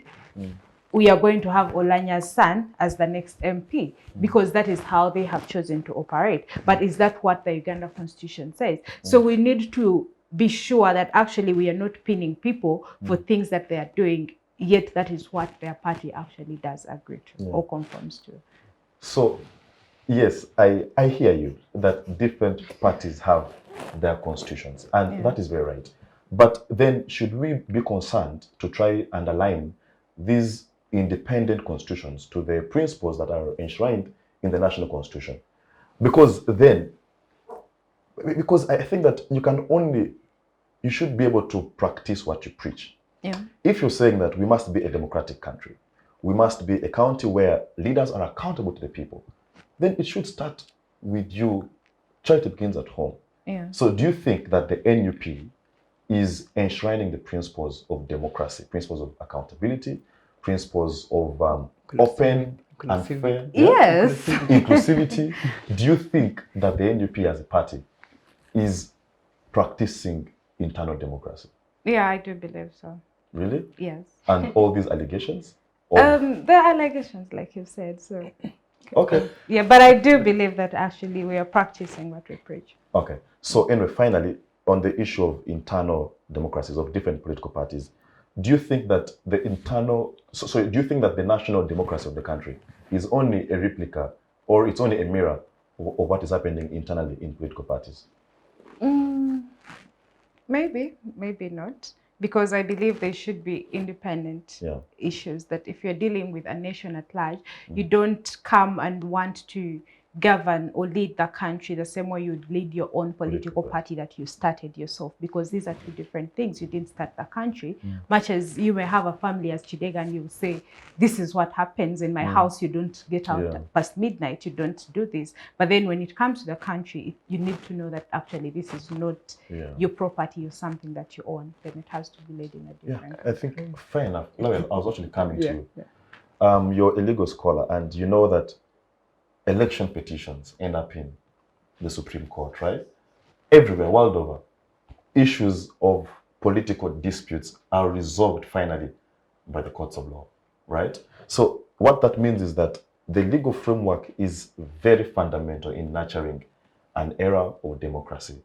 we are going to have Olanya's son as the next MP, because that is how they have chosen to operate. But is that what the Uganda constitution says? So we need to be sure that actually we are not pinning people for things that they are doing, yet that is what their party actually does agree to or conforms to. So, yes, I hear you, that different parties have their constitutions, and that is very right. But then should we be concerned to try and align these independent constitutions to the principles that are enshrined in the national constitution? Because I think that you should be able to practice what you preach. If you're saying that we must be a democratic country, we must be a county where leaders are accountable to the people, then it should start with you. Charity begins at home. So do you think that the NUP is enshrining the principles of democracy, principles of accountability, principles of open and fair inclusivity? Do you think that the NUP as a party is practicing internal democracy? Yeah, I do believe so. Really? Yes. And all these allegations? There are allegations, like you said. So. Okay. Yeah, but I do believe that actually we are practicing what we preach. Okay. So anyway, finally, on the issue of internal democracies of different political parties, do you think that the internal, so do you think that the national democracy of the country is only a replica or it's only a mirror of what is happening internally in political parties? Maybe, maybe not. Because I believe there should be independent issues, that if you're dealing with a nation at large, you don't come and want to govern or lead the country the same way you'd lead your own political party that you started yourself, because these are two different things. You didn't start the country, much as you may have a family as Kidega and you say, this is what happens in my house, you don't get out past midnight, you don't do this. But then when it comes to the country, you need to know that actually this is not your property or something that you own, then it has to be led in a different way. I think, fair enough. Lawel, I was actually coming to you. You're a legal scholar, and you know that election petitions end up in the Supreme Court, right? Everywhere, world over, issues of political disputes are resolved finally by the courts of law, right? So what that means is that the legal framework is very fundamental in nurturing an era of democracy.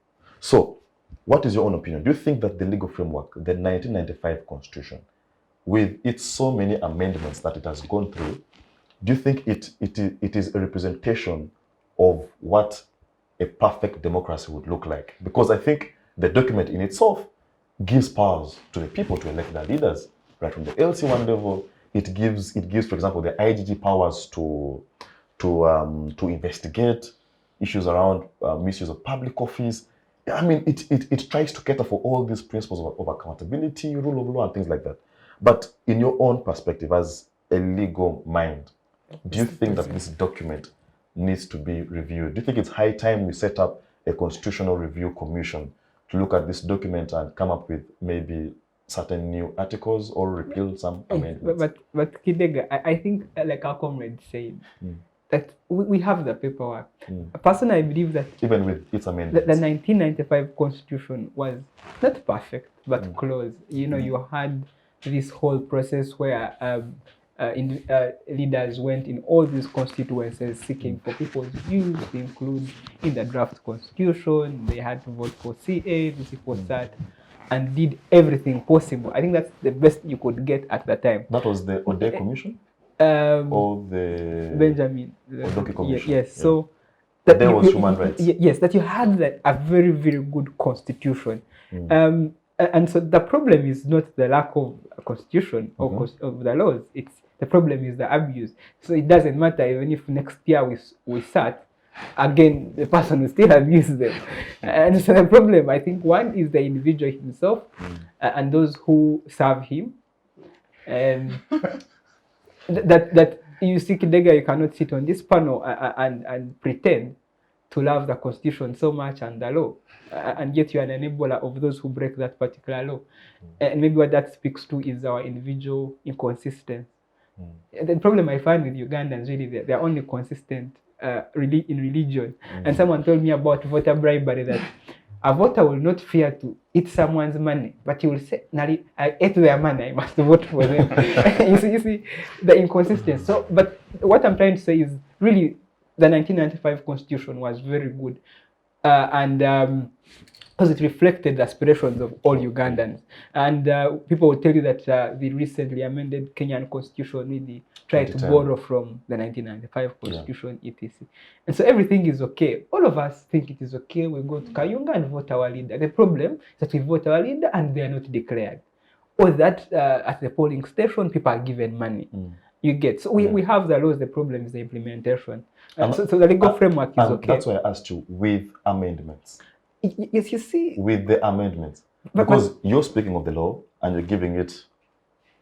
So what is your own opinion? Do you think that the legal framework, the 1995 Constitution, with its so many amendments that it has gone through, do you think it is a representation of what a perfect democracy would look like? Because I think the document in itself gives powers to the people to elect their leaders. Right from the LC1 level, it gives, for example, the IGG powers to investigate issues around misuse of public office. I mean, it tries to cater for all these principles of accountability, rule of law, and things like that. But in your own perspective, as a legal mind, do you think that this document needs to be reviewed? Do you think it's high time we set up a constitutional review commission to look at this document and come up with maybe certain new articles or repeal some amendments? But Kidega, I think, like our comrade said, that we have the paperwork. Personally, I believe that even with its amendments, the 1995 Constitution was not perfect, but close. You know, you had this whole process where leaders went in all these constituencies seeking for people's views to include in the draft constitution. They had to vote for CA, for that, and did everything possible. I think that's the best you could get at the time. That was the Ode Commission? Or the Benjamin Odoke Commission? Yes. So that there was human rights. Yes, that you had a very, very good constitution. And so the problem is not the lack of a constitution or of the laws. It's the problem is the abuse. So it doesn't matter even if next year we start, again, the person will still abuse them. And so the problem, I think, one is the individual himself and those who serve him. And that you see, Kidega, you cannot sit on this panel and pretend to love the constitution so much and the law, and yet you are an enabler of those who break that particular law. And maybe what that speaks to is our individual inconsistency. The problem I find with Ugandans, really, they're only consistent in religion. And someone told me about voter bribery, that a voter will not fear to eat someone's money, but he will say, I ate their money, I must vote for them. you see the inconsistency. So, but what I'm trying to say is really the 1995 Constitution was very good. Because it reflected the aspirations of all Ugandans. And people will tell you that the recently amended Kenyan Constitution really tried to borrow from the 1995 Constitution, etc. And so everything is okay. All of us think it is okay. We go to Kayunga and vote our leader. The problem is that we vote our leader and they are not declared. Or that at the polling station, people are given money. You get. So we have the laws. The problem is the implementation. So the legal framework is okay. That's why I asked you, with amendments. Yes, you see. With the amendments. Because you're speaking of the law and you're giving it,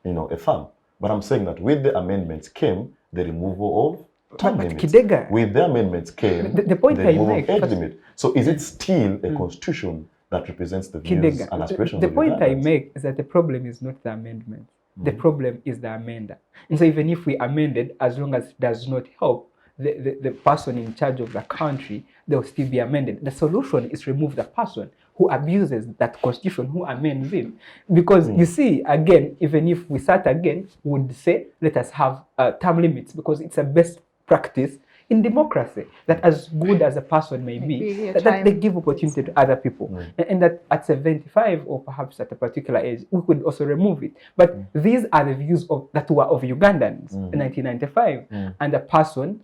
a thumb. But I'm saying that with the amendments came the removal of time limits. Kidega, with the amendments came the point the removal of age limit. So is it still a constitution that represents the views and aspirations the of point I Ugandans? make is that the problem is not the amendment. The problem is the amender. And so even if we amended, as long as it does not help the person in charge of the country, they will still be amended. The solution is remove the person who abuses that constitution, who amends it. Because you see, again, even if we start again, we would say, let us have term limits, because it's a best practice in democracy, that as good as a person may be, that they give opportunity to other people. And that at 75 or perhaps at a particular age, we could also remove it. But these are the views that were of Ugandans in 1995. And the person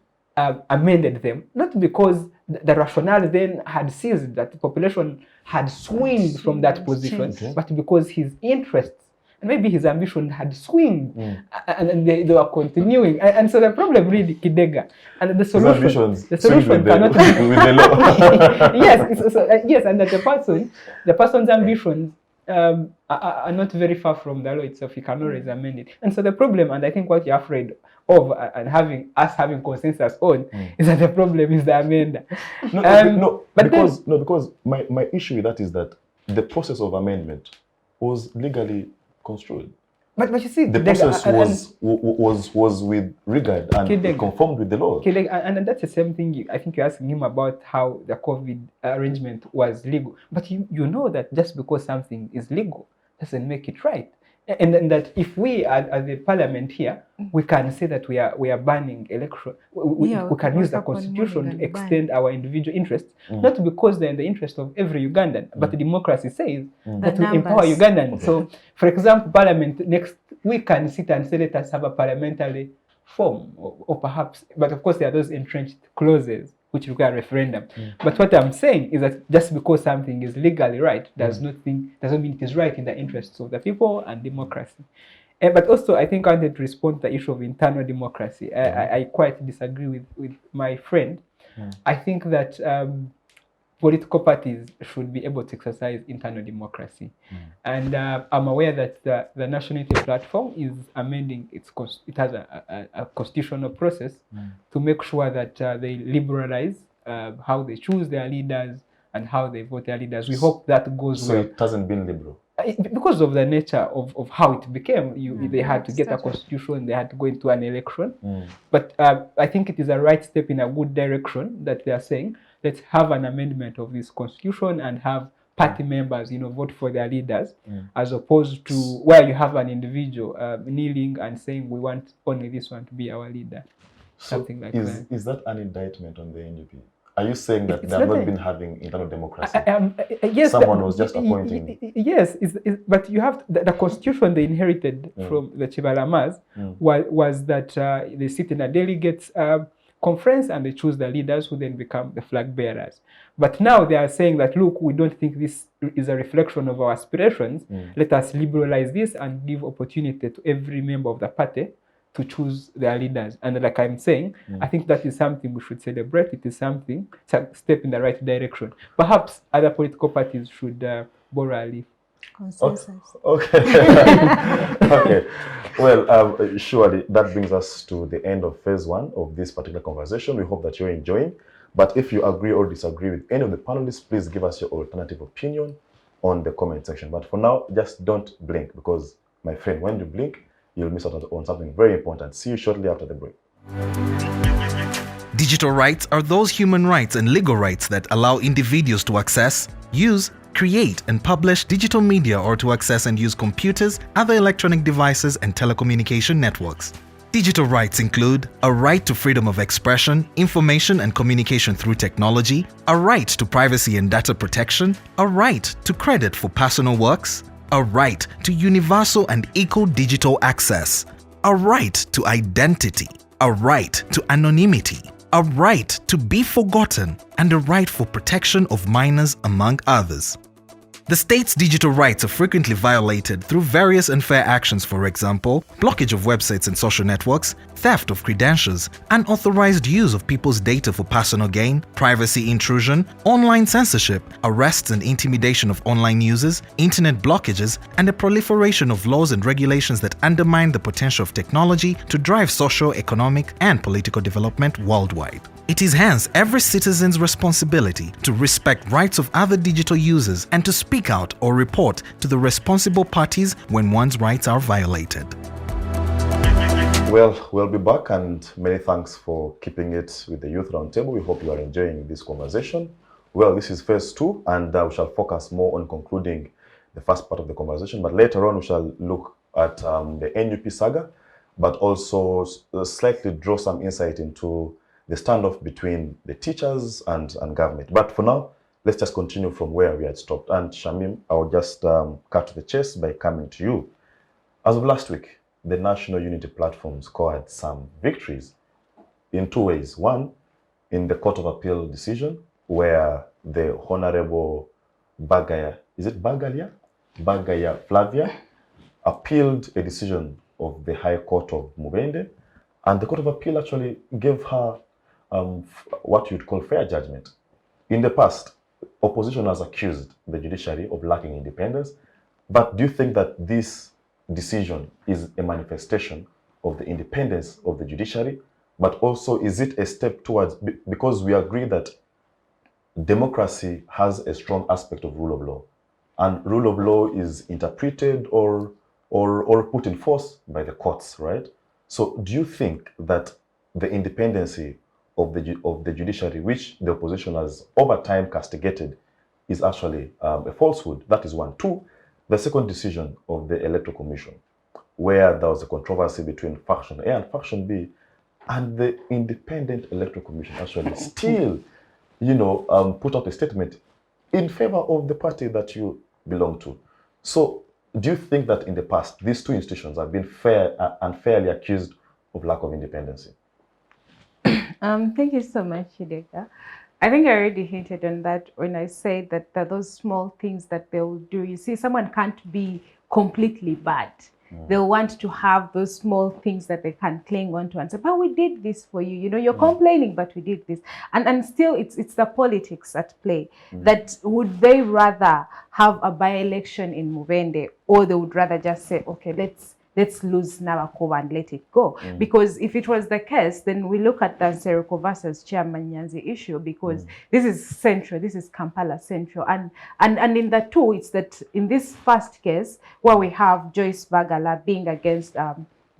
amended them, not because the rationale then had ceased, that the population had swung from that position, but because his interests and maybe his ambition had swung, and they were continuing. And so the problem really, Kidega, and the solution cannot with the law. yes, and that the person's ambitions are not very far from the law itself. He can always amend it. And so the problem, and I think what you're afraid of, and having consensus on, is that the problem is the amender. Because my issue with that is that the process of amendment was legally construed. But you see, the process was with regard and conformed with the law. And that's the same thing. I think you're asking him about how the COVID arrangement was legal. But you know that just because something is legal doesn't make it right. And that if we at the parliament here, we can say that we are banning election. We can use the constitution to extend our individual interests, not because they're in the interest of every Ugandan, but the democracy says that we empower Ugandans. So, for example, parliament next week can sit and say, let us have a parliamentary form, or perhaps, but of course there are those entrenched clauses which require referendum. But what I'm saying is that just because something is legally right doesn't mean it is right in the interests of the people and democracy. But also, I think I wanted to respond to the issue of internal democracy. I quite disagree with my friend. I think that political parties should be able to exercise internal democracy. And I'm aware that the National Unity Platform is amending it has a constitutional process to make sure that they liberalize how they choose their leaders and how they vote their leaders. We hope that goes well. So it hasn't been liberal? Because of the nature of how it became. They had to get a constitution, they had to go into an election. But I think it is a right step in a good direction that they are saying, let's have an amendment of this constitution and have party members, vote for their leaders, as opposed to where you have an individual kneeling and saying, we want only this one to be our leader. Something like that. Is that an indictment on the NUP? Are you saying that they have not been having internal democracy? Yes, someone was just appointing. Yes, but you have the constitution they inherited from the Chibalamas was that they sit in a delegates conference and they choose the leaders who then become the flag bearers. But now they are saying that, look, we don't think this is a reflection of our aspirations. Let us liberalize this and give opportunity to every member of the party to choose their leaders. And like I'm saying, I think that is something we should celebrate. It is a step in the right direction. Perhaps other political parties should borrow a leaf. Consensus. Okay. Okay. Well, surely that brings us to the end of phase 1 of this particular conversation. We hope that you're enjoying. But if you agree or disagree with any of the panelists, please give us your alternative opinion on the comment section. But for now, just don't blink, because, my friend, when you blink, you'll miss out on something very important. See you shortly after the break. Digital rights are those human rights and legal rights that allow individuals to access, use, create and publish digital media, or to access and use computers, other electronic devices and telecommunication networks. Digital rights include a right to freedom of expression, information and communication through technology, a right to privacy and data protection, a right to credit for personal works, a right to universal and equal digital access, a right to identity, a right to anonymity, a right to be forgotten, and a right for protection of minors, among others. The state's digital rights are frequently violated through various unfair actions, for example, blockage of websites and social networks, theft of credentials, unauthorized use of people's data for personal gain, privacy intrusion, online censorship, arrests and intimidation of online users, internet blockages, and the proliferation of laws and regulations that undermine the potential of technology to drive social, economic, and political development worldwide. It is hence every citizen's responsibility to respect rights of other digital users and to speak out or report to the responsible parties when one's rights are violated. Well, we'll be back, and many thanks for keeping it with the Youth Roundtable. We hope you are enjoying this conversation. Well, this is phase 2, and we shall focus more on concluding the first part of the conversation, but later on we shall look at the NUP saga, but also slightly draw some insight into the standoff between the teachers and government. But for now, let's just continue from where we had stopped. And Shamim, I'll just cut to the chase by coming to you. As of last week, the National Unity Platform scored some victories in two ways. One, in the Court of Appeal decision, where the Honorable Bagaya, is it Bagalia? Bagaya Flavia, appealed a decision of the High Court of Mubende, and the Court of Appeal actually gave her what you'd call fair judgment. In the past, opposition has accused the judiciary of lacking independence, but do you think that this decision is a manifestation of the independence of the judiciary, but also is it a step towards, because we agree that democracy has a strong aspect of rule of law, and rule of law is interpreted or put in force by the courts, right? So do you think that the independency of the judiciary, which the opposition has over time castigated, is actually a falsehood? That is one. Two, the second decision of the Electoral Commission, where there was a controversy between faction A and faction B, and the Independent Electoral Commission actually still, put out a statement in favor of the party that you belong to. So do you think that in the past, these two institutions have been unfairly accused of lack of independence? Thank you so much, Kidega. I think I already hinted on that when I said that those small things that they'll do. You see, someone can't be completely bad. They'll want to have those small things that they can cling on to and say, but we did this for you. You're complaining, but we did this. And still, it's the politics at play. That would they rather have a by-election in Mubende, or they would rather just say, okay, let's lose Nabakoba and let it go. Because if it was the case, then we look at the Nsereko versus Chairman Nyanzi issue, because this is central, this is Kampala central. And in the two, it's that in this first case, where we have Joyce Bagala being against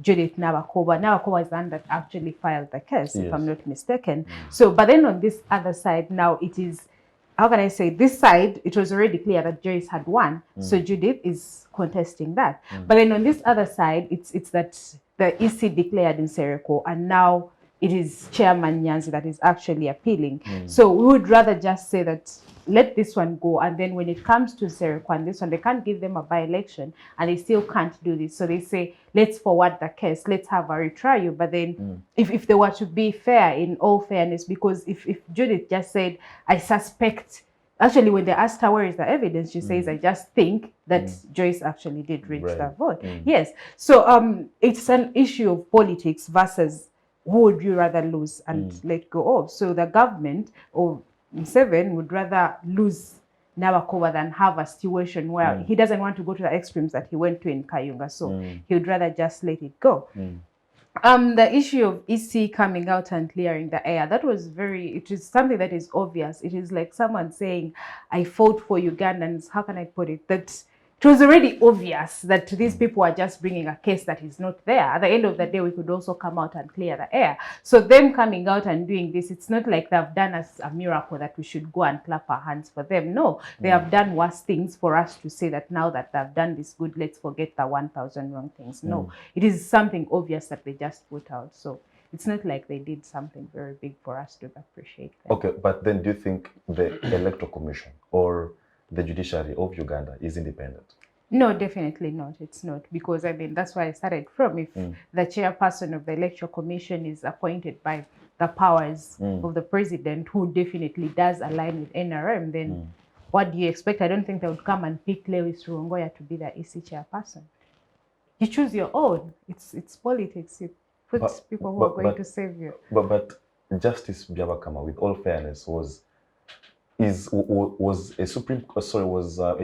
Judith Nabakoba is the one that actually filed the case, if I'm not mistaken. So, but then on this other side, now it is, how can I say, this side, it was already clear that Joyce had won. So Judith is contesting that. But then on this other side, it's that the EC declared in Nsereko, and now it is Chairman Nyanzi that is actually appealing. So we would rather just say that let this one go, and then when it comes to Nsereko and this one, they can't give them a by-election, and they still can't do this. So they say, let's forward the case, let's have a retrial. But then if they were to be fair, in all fairness, because if Judith just said, I suspect, actually, when they asked her where is the evidence, she says, I just think that Joyce actually did reach the vote. Yes. So it's an issue of politics versus who would you rather lose and let go of. So the government or Museveni would rather lose Nabakoba than have a situation where he doesn't want to go to the extremes that he went to in Kayunga. So he would rather just let it go. The issue of EC coming out and clearing the air, it is something that is obvious. It is like someone saying, I fought for Ugandans. How can I put it? That it was already obvious that these people are just bringing a case that is not there. At the end of the day, we could also come out and clear the air. So them coming out and doing this, it's not like they've done us a miracle that we should go and clap our hands for them. No, they have done worse things for us to say that now that they've done this good, let's forget the 1,000 wrong things. No, it is something obvious that they just put out. So it's not like they did something very big for us to appreciate them. Okay, but then do you think the Electoral Commission or the judiciary of Uganda is independent? No, definitely not. It's not, because I mean, that's where I started from. If the chairperson of the Electoral Commission is appointed by the powers of the president, who definitely does align with NRM, then what do you expect? I don't think they would come and pick Lewis Ruongoya to be the EC chairperson. You choose your own. It's politics. You put people who are going to save you. But Justice Byabakama, with all fairness, was a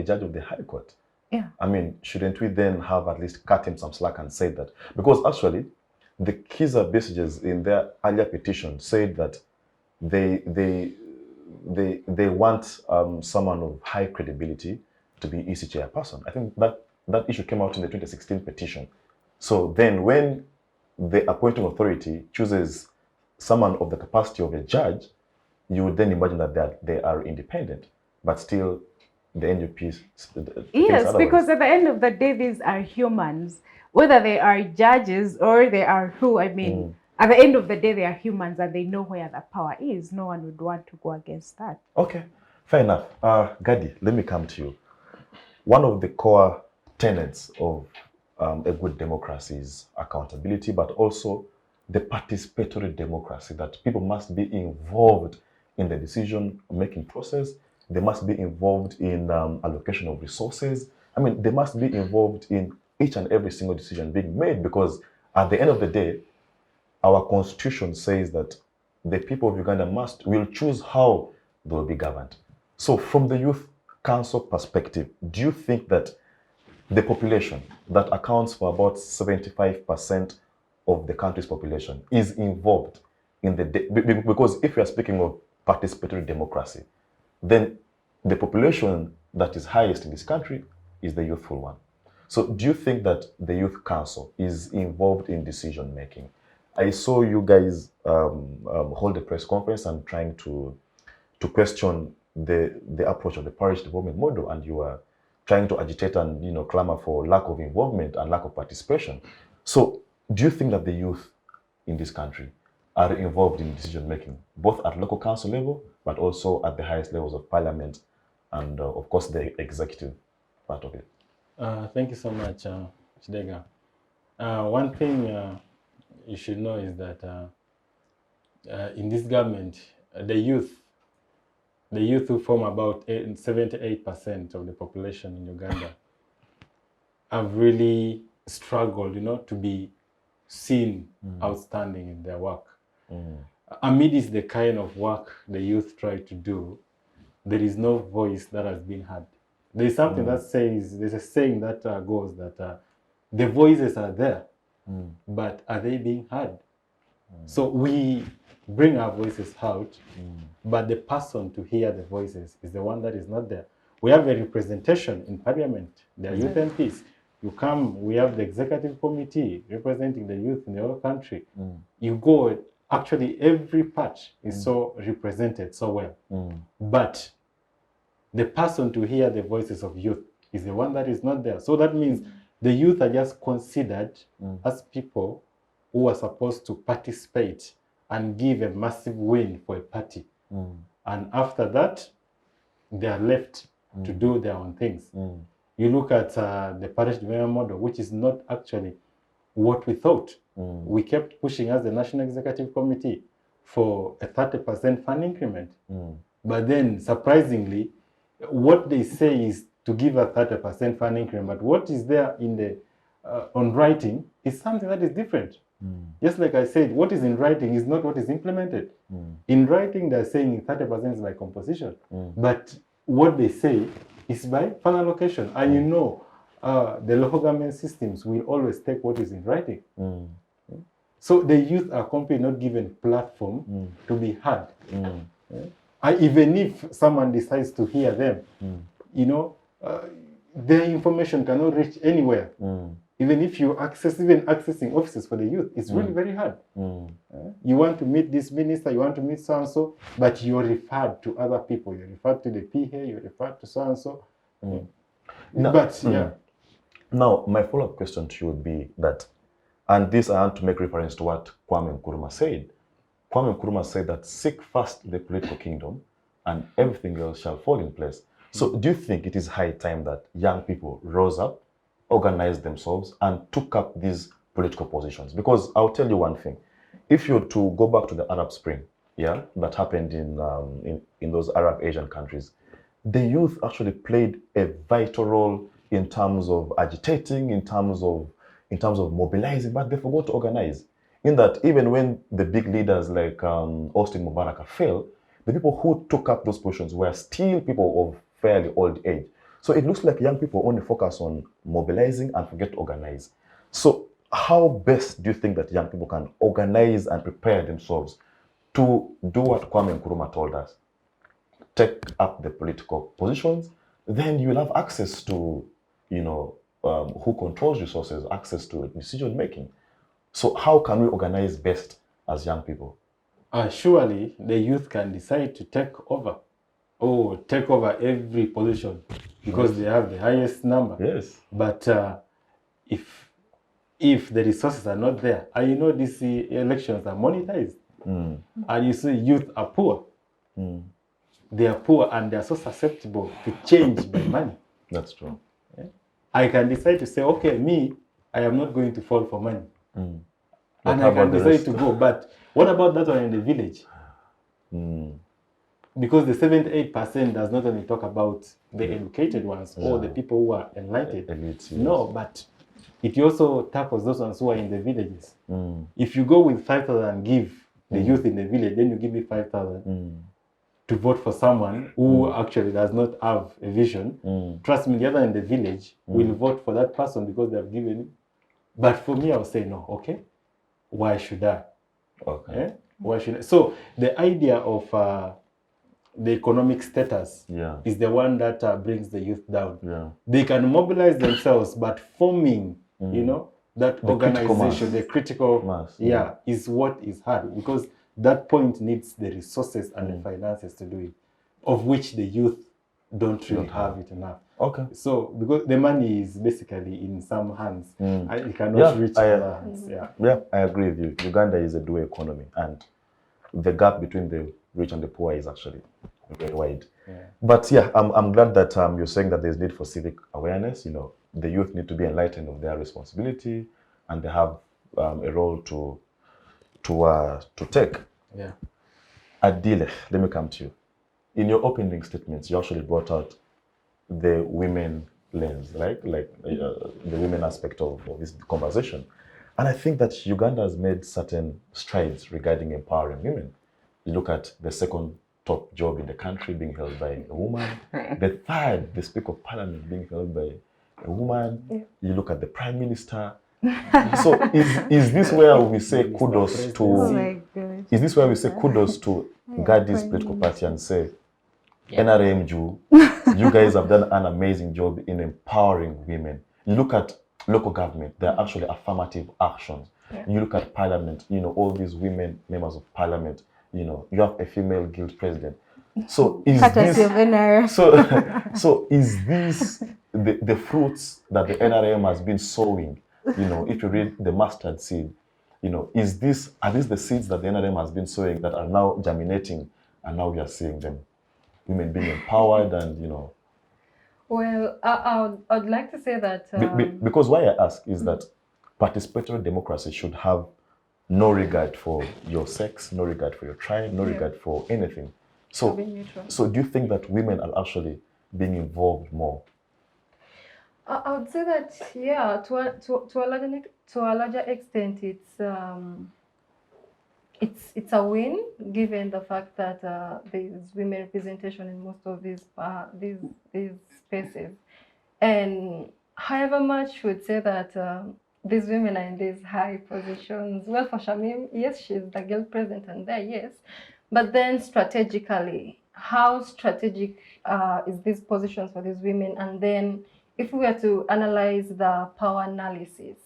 judge of the High Court. Yeah. I mean, shouldn't we then have at least cut him some slack and say that? Because actually, the Kiza messages in their earlier petition said that they want someone of high credibility to be EC chairperson. I think that issue came out in the 2016 petition. So then when the appointing authority chooses someone of the capacity of a judge, you would then imagine that they are independent, but still the NUP. Yes, because at the end of the day, these are humans. Whether they are judges or they are who, I mean, at the end of the day, they are humans and they know where the power is. No one would want to go against that. Okay, fair enough. Gady, let me come to you. One of the core tenets of a good democracy is accountability, but also the participatory democracy, that people must be involved in the decision-making process. They must be involved in allocation of resources. I mean, they must be involved in each and every single decision being made, because at the end of the day, our constitution says that the people of Uganda will choose how they will be governed. So from the Youth Council perspective, do you think that the population that accounts for about 75% of the country's population is involved in because if we are speaking of participatory democracy, then the population that is highest in this country is the youthful one. So do you think that the Youth Council is involved in decision making? I saw you guys hold a press conference and trying to question the approach of the parish development model, and you were trying to agitate and clamor for lack of involvement and lack of participation. So do you think that the youth in this country are involved in decision making, both at local council level, but also at the highest levels of parliament and of course the executive part of it? Thank you so much, Kidega. One thing you should know is that in this government, the youth who form about 78% of the population in Uganda have really struggled, to be seen outstanding in their work. Amidst the kind of work the youth try to do, there is no voice that has been heard. There is something that says, there's a saying that goes that the voices are there, but are they being heard? So we bring our voices out, but the person to hear the voices is the one that is not there. We have a representation in parliament, the youth MPs. You come, we have the executive committee representing the youth in the whole country. You go, actually every patch is so represented so well. But the person to hear the voices of youth is the one that is not there. So that means the youth are just considered as people who are supposed to participate and give a massive win for a party. And after that, they are left to do their own things. You look at the parish development model, which is not actually what we thought. We kept pushing as the National Executive Committee for a 30% fund increment. But then, surprisingly, what they say is to give a 30% fund increment, but what is there in the on writing is something that is different. Just like I said, what is in writing is not what is implemented. In writing, they're saying 30% is by composition, but what they say is by fund allocation. And the local government systems will always take what is in writing. So the youth are completely not given platform to be heard. Even if someone decides to hear them, their information cannot reach anywhere. Even if you accessing offices for the youth, it's really very hard. You want to meet this minister, you want to meet so-and-so, but you're referred to other people. You're referred to the PA, you're referred to so-and-so. Now, my follow-up question to you would be that, and this I want to make reference to what Kwame Nkrumah said. Kwame Nkrumah said that seek first the political kingdom and everything else shall fall in place. So do you think it is high time that young people rose up, organized themselves, and took up these political positions? Because I'll tell you one thing. If you're to go back to the Arab Spring, that happened in those Arab Asian countries, the youth actually played a vital role in terms of agitating, in terms of mobilizing, but they forgot to organize. In that, even when the big leaders like Austin Mubarak fell, the people who took up those positions were still people of fairly old age. So it looks like young people only focus on mobilizing and forget to organize. So how best do you think that young people can organize and prepare themselves to do what Kwame Nkrumah told us? Take up the political positions, then you'll have access to, who controls resources, access to decision making. So how can we organize best as young people? Surely the youth can decide to take over every position because they have the highest number. Yes. But if if the resources are not there, and you know these elections are monetized, Mm. and you see youth are poor. Mm. They are poor and they are so susceptible to change by money. That's true. I can decide to say, okay, me, I am not going to fall for money. Mm. And how I can about the decide rest? to go. But what about that one in the village? Mm. Because the 78% does not only talk about the educated ones or the people who are enlightened. Elites, yes. No, but it also tackles those ones who are in the villages. Mm. If you go with 5,000, give the youth in the village, then you give me 5,000 to vote for someone who actually does not have a vision. Trust me, the other in the village will vote for that person because they have given it. But for me, I would say no. Okay, why should I? Okay. Why should I? So the idea of the economic status is the one that brings the youth down. Yeah. They can mobilize themselves, but forming, that The critical organization, mass. the critical Mass, is what is hard, because that point needs the resources and the finances to do it, of which the youth don't really have it enough. Okay. So because the money is basically in some hands, it cannot reach other hands. Yeah, I agree with you. Uganda is a dual economy, and the gap between the rich and the poor is actually very wide. But yeah, I'm glad that you're saying that there's need for civic awareness. You know, the youth need to be enlightened of their responsibility, and they have a role to take. Yeah. Adile, let me come to you. In your opening statements, you actually brought out the women lens, right? Like the women aspect of this conversation. And I think that Uganda has made certain strides regarding empowering women. You look at the second top job in the country being held by a woman, the third, the Speaker of Parliament, being held by a woman. Yeah. You look at the Prime Minister. So is this where we say kudos to? Oh my God. Is this where we say kudos to Gady's political party and say, NRM Jew, you guys have done an amazing job in empowering women. You look at local government, there are actually affirmative actions. You look at parliament, all these women members of parliament, you have a female guild president. So is this so is this the fruits that the NRM has been sowing? If you read the mustard seed, are these the seeds that the NRM has been sowing that are now germinating, and now we are seeing them, women being empowered and Well, I'd like to say that because why I ask is that participatory democracy should have no regard for your sex, no regard for your tribe, no regard for anything. So do you think that women are actually being involved more? I would say that to a larger extent, it's a win, given the fact that there is women representation in most of these spaces. And however much would say that these women are in these high positions. Well, for Shamim, yes, she's the guild president and there, yes. But then strategically, how strategic is these positions for these women? And then if we were to analyze the power analysis,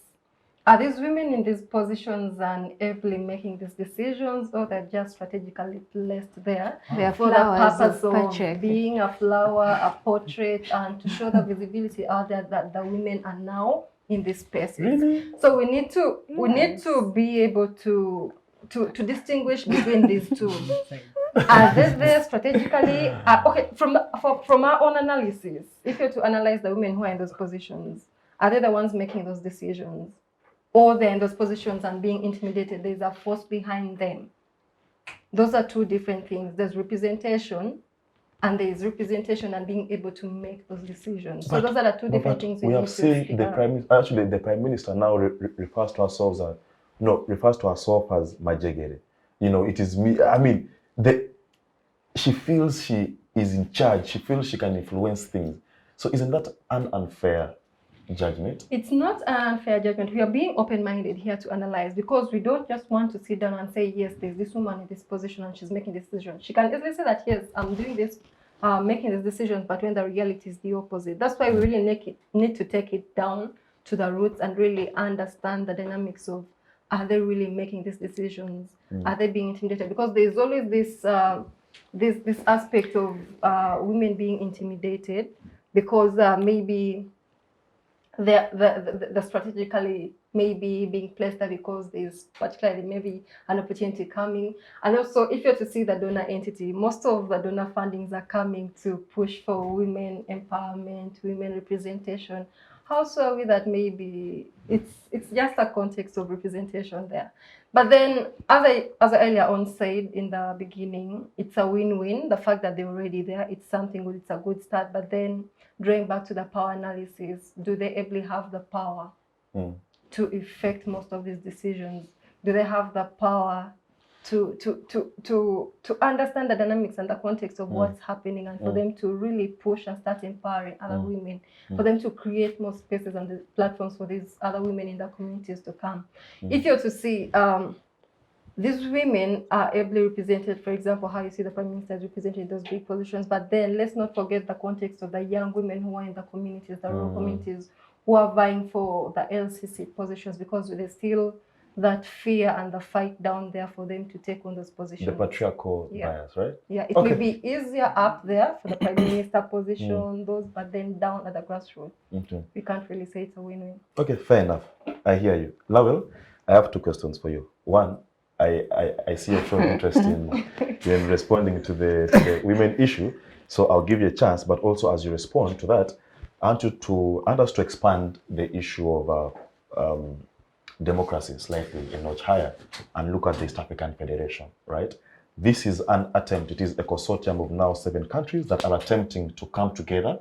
are these women in these positions and ably making these decisions, or they're just strategically placed there for the purpose of being a flower, a portrait, and to show the visibility out there that the women are now in these spaces? Really? So we need to be able to distinguish between these two. Are they there strategically? Okay, from our own analysis, if you're to analyze the women who are in those positions, are they the ones making those decisions? Or they're in those positions and being intimidated, there's a force behind them. Those are two different things. There's representation, and there's representation and being able to make those decisions. So those are the two different things we have seen the Prime Minister now refers to herself as Makerere. It is me. I mean, she feels she is in charge. She feels she can influence things. So isn't that an unfair judgment? It's not an unfair judgment. We are being open-minded here to analyze, because we don't just want to sit down and say, yes, there's this woman in this position and she's making this decision. She can easily say that, yes, I'm doing this, making this decision, but when the reality is the opposite. That's why we really need to take it down to the roots and really understand the dynamics of, are they really making these decisions? Are they being intimidated? Because there's always this aspect of women being intimidated because maybe they're strategically maybe being placed there because there's particularly maybe an opportunity coming. And also, if you're to see the donor entity, most of the donor fundings are coming to push for women empowerment, women representation. How so are we that maybe it's just a context of representation there? But then, as I earlier on said in the beginning, it's a win-win. The fact that they're already there, it's something good, it's a good start. But then, drawing back to the power analysis, do they actually have the power to effect most of these decisions? Do they have the power to understand the dynamics and the context of what's happening, and for them to really push and start empowering other women, for them to create more spaces and the platforms for these other women in the communities to come? If you're to see these women are ably represented, for example, how you see the Prime Minister is represented in those big positions, but then let's not forget the context of the young women who are in the communities, the rural communities, who are vying for the LCC positions, because there's still that fear and the fight down there for them to take on those positions. The patriarchal bias, right? Yeah, it may be easier up there for the Prime Minister position, those, but then down at the grassroots, we can't really say it's a win-win. Okay, fair enough. I hear you. Lawel, I have 2 questions for you. One, I see you're showing interest in responding to the women issue, so I'll give you a chance, but also as you respond to that, I want us to expand the issue of democracy slightly a notch higher and look at the East African Federation, right? This is an attempt, it is a consortium of now 7 countries that are attempting to come together,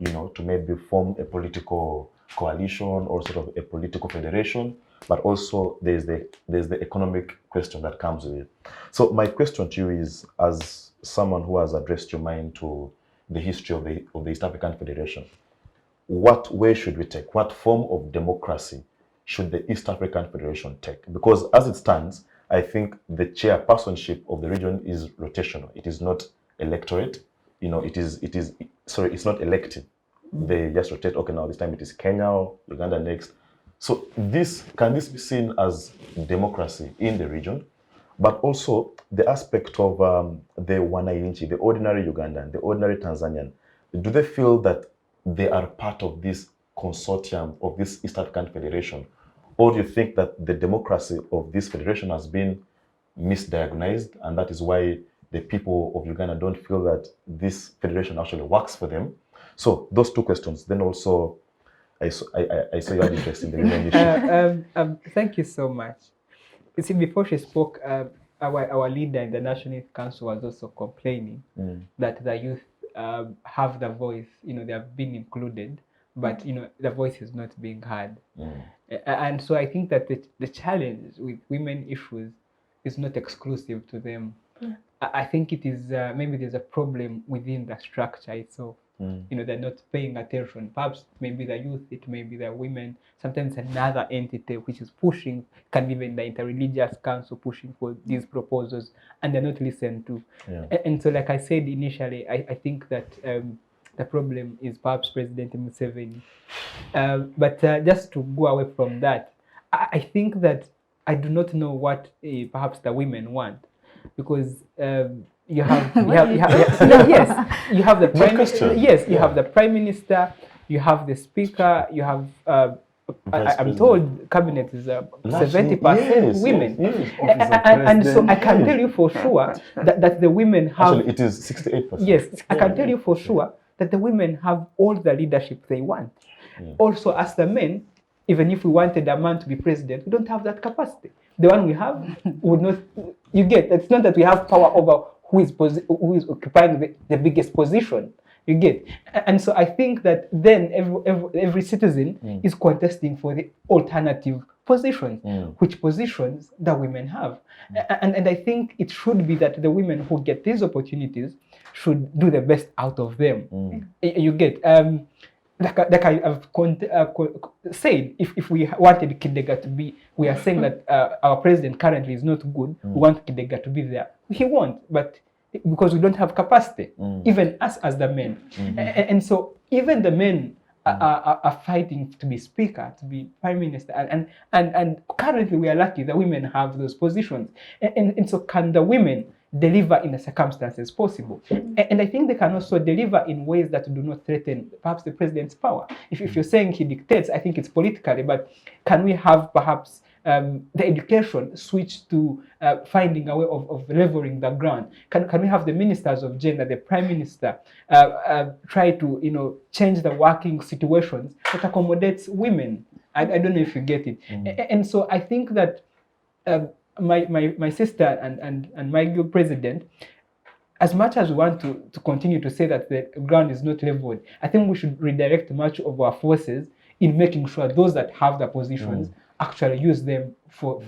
to maybe form a political coalition or sort of a political federation, but also there's the economic question that comes with it. So my question to you is, as someone who has addressed your mind to the history of the East African Federation, what way should we take? What form of democracy should the East African Federation take? Because as it stands, I think the chairpersonship of the region is rotational. It is not electorate. It's not elected. They just rotate. Okay, now this time it is Kenya, Uganda next. So can this be seen as democracy in the region? But also the aspect of the wananchi, the ordinary Ugandan, the ordinary Tanzanian, do they feel that they are part of this consortium of this East African Federation? Or do you think that the democracy of this federation has been misdiagnosed, and that is why the people of Uganda don't feel that this federation actually works for them? So those 2 questions. Then also, I saw you had interest in the women issue. Thank you so much. You see, before she spoke, our leader in the National Youth Council was also complaining that the youth have the voice, they have been included, but the voice is not being heard. And so I think that the challenge with women issues is not exclusive to them. I think it is maybe there's a problem within the structure itself. They're not paying attention. Perhaps maybe the youth, it may be the women, sometimes another entity which is pushing, can be even the interreligious council pushing for these proposals, and they're not listened to. And so, like I said initially, I think that the problem is perhaps President Museveni. But just to go away from that, I think that I do not know what perhaps the women want, because you have the prime minister. Yes, you have the prime minister, you have the speaker, you have I'm told cabinet is 70% women. And so I can tell you for sure that the women have... Actually, it is 68%. Yes, I can tell you for sure that the women have all the leadership they want. Also, as the men, even if we wanted a man to be president, we don't have that capacity. The one we have would not... You get, it's not that we have power over who is occupying the biggest position. You get, and so I think that then every citizen is contesting for the alternative positions, which positions the women have, and I think it should be that the women who get these opportunities should do the best out of them. You get, like I have said, if we wanted Kidega to be, we are saying that our president currently is not good. We want Kidega to be there. He won't, but because we don't have capacity, even us as the men. And so even the men are fighting to be speaker, to be prime minister. And currently we are lucky the women have those positions. And so can the women deliver in the circumstances possible. And I think they can also deliver in ways that do not threaten perhaps the president's power. If you're saying he dictates, I think it's politically, but can we have perhaps the education switch to finding a way of leveling the ground? Can we have the ministers of gender, the prime minister, try to change the working situations that accommodates women? I don't know if you get it. And so I think that my sister and my good president, as much as we want to continue to say that the ground is not leveled, I think we should redirect much of our forces in making sure those that have the positions actually use them for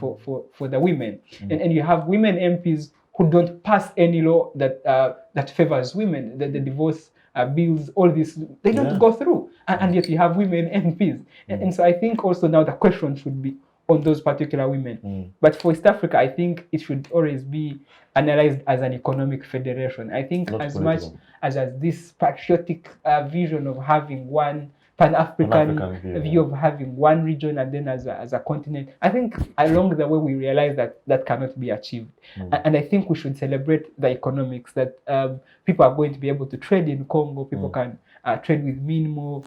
the women. And you have women MPs who don't pass any law that favors women. The divorce bills, all this, they don't go through. And yet you have women MPs. And so I think also now the question should be on those particular women. But for East Africa, I think it should always be analyzed as an economic federation. I think not as political. Much as this patriotic vision of having one Pan-African view of having one region and then as a continent, I think along the way we realize that cannot be achieved. And I think we should celebrate the economics, that people are going to be able to trade in Congo, people can trade with minimal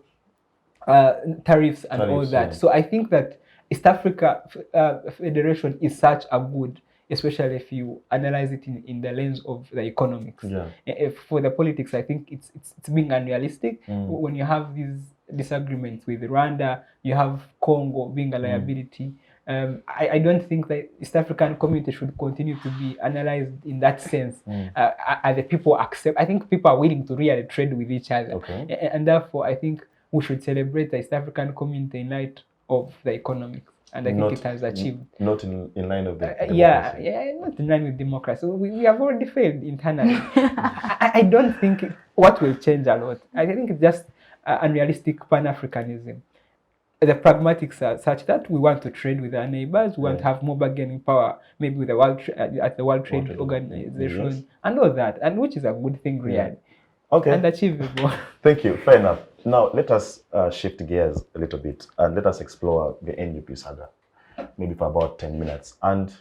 tariffs and all that. So I think that East Africa Federation is such a good, especially if you analyze it in the lens of the economics. For the politics, I think it's being unrealistic. When you have these disagreements with Rwanda, you have Congo being a liability. I don't think that East African community should continue to be analyzed in that sense. Are the people accept? I think people are willing to really trade with each other. And therefore, I think we should celebrate the East African community in light of the economics. And I think it has achieved. Not in line with the democracy. Not in line with democracy. We have already failed internally. I don't think what will change a lot. I think it's just unrealistic Pan-Africanism. The pragmatics are such that we want to trade with our neighbors, we want to have more bargaining power, maybe with the World Trade Organization, and all that, and which is a good thing, really. Okay. And achievable. Thank you. Fair enough. Now, let us shift gears a little bit and let us explore the NUP saga, maybe for about 10 minutes. And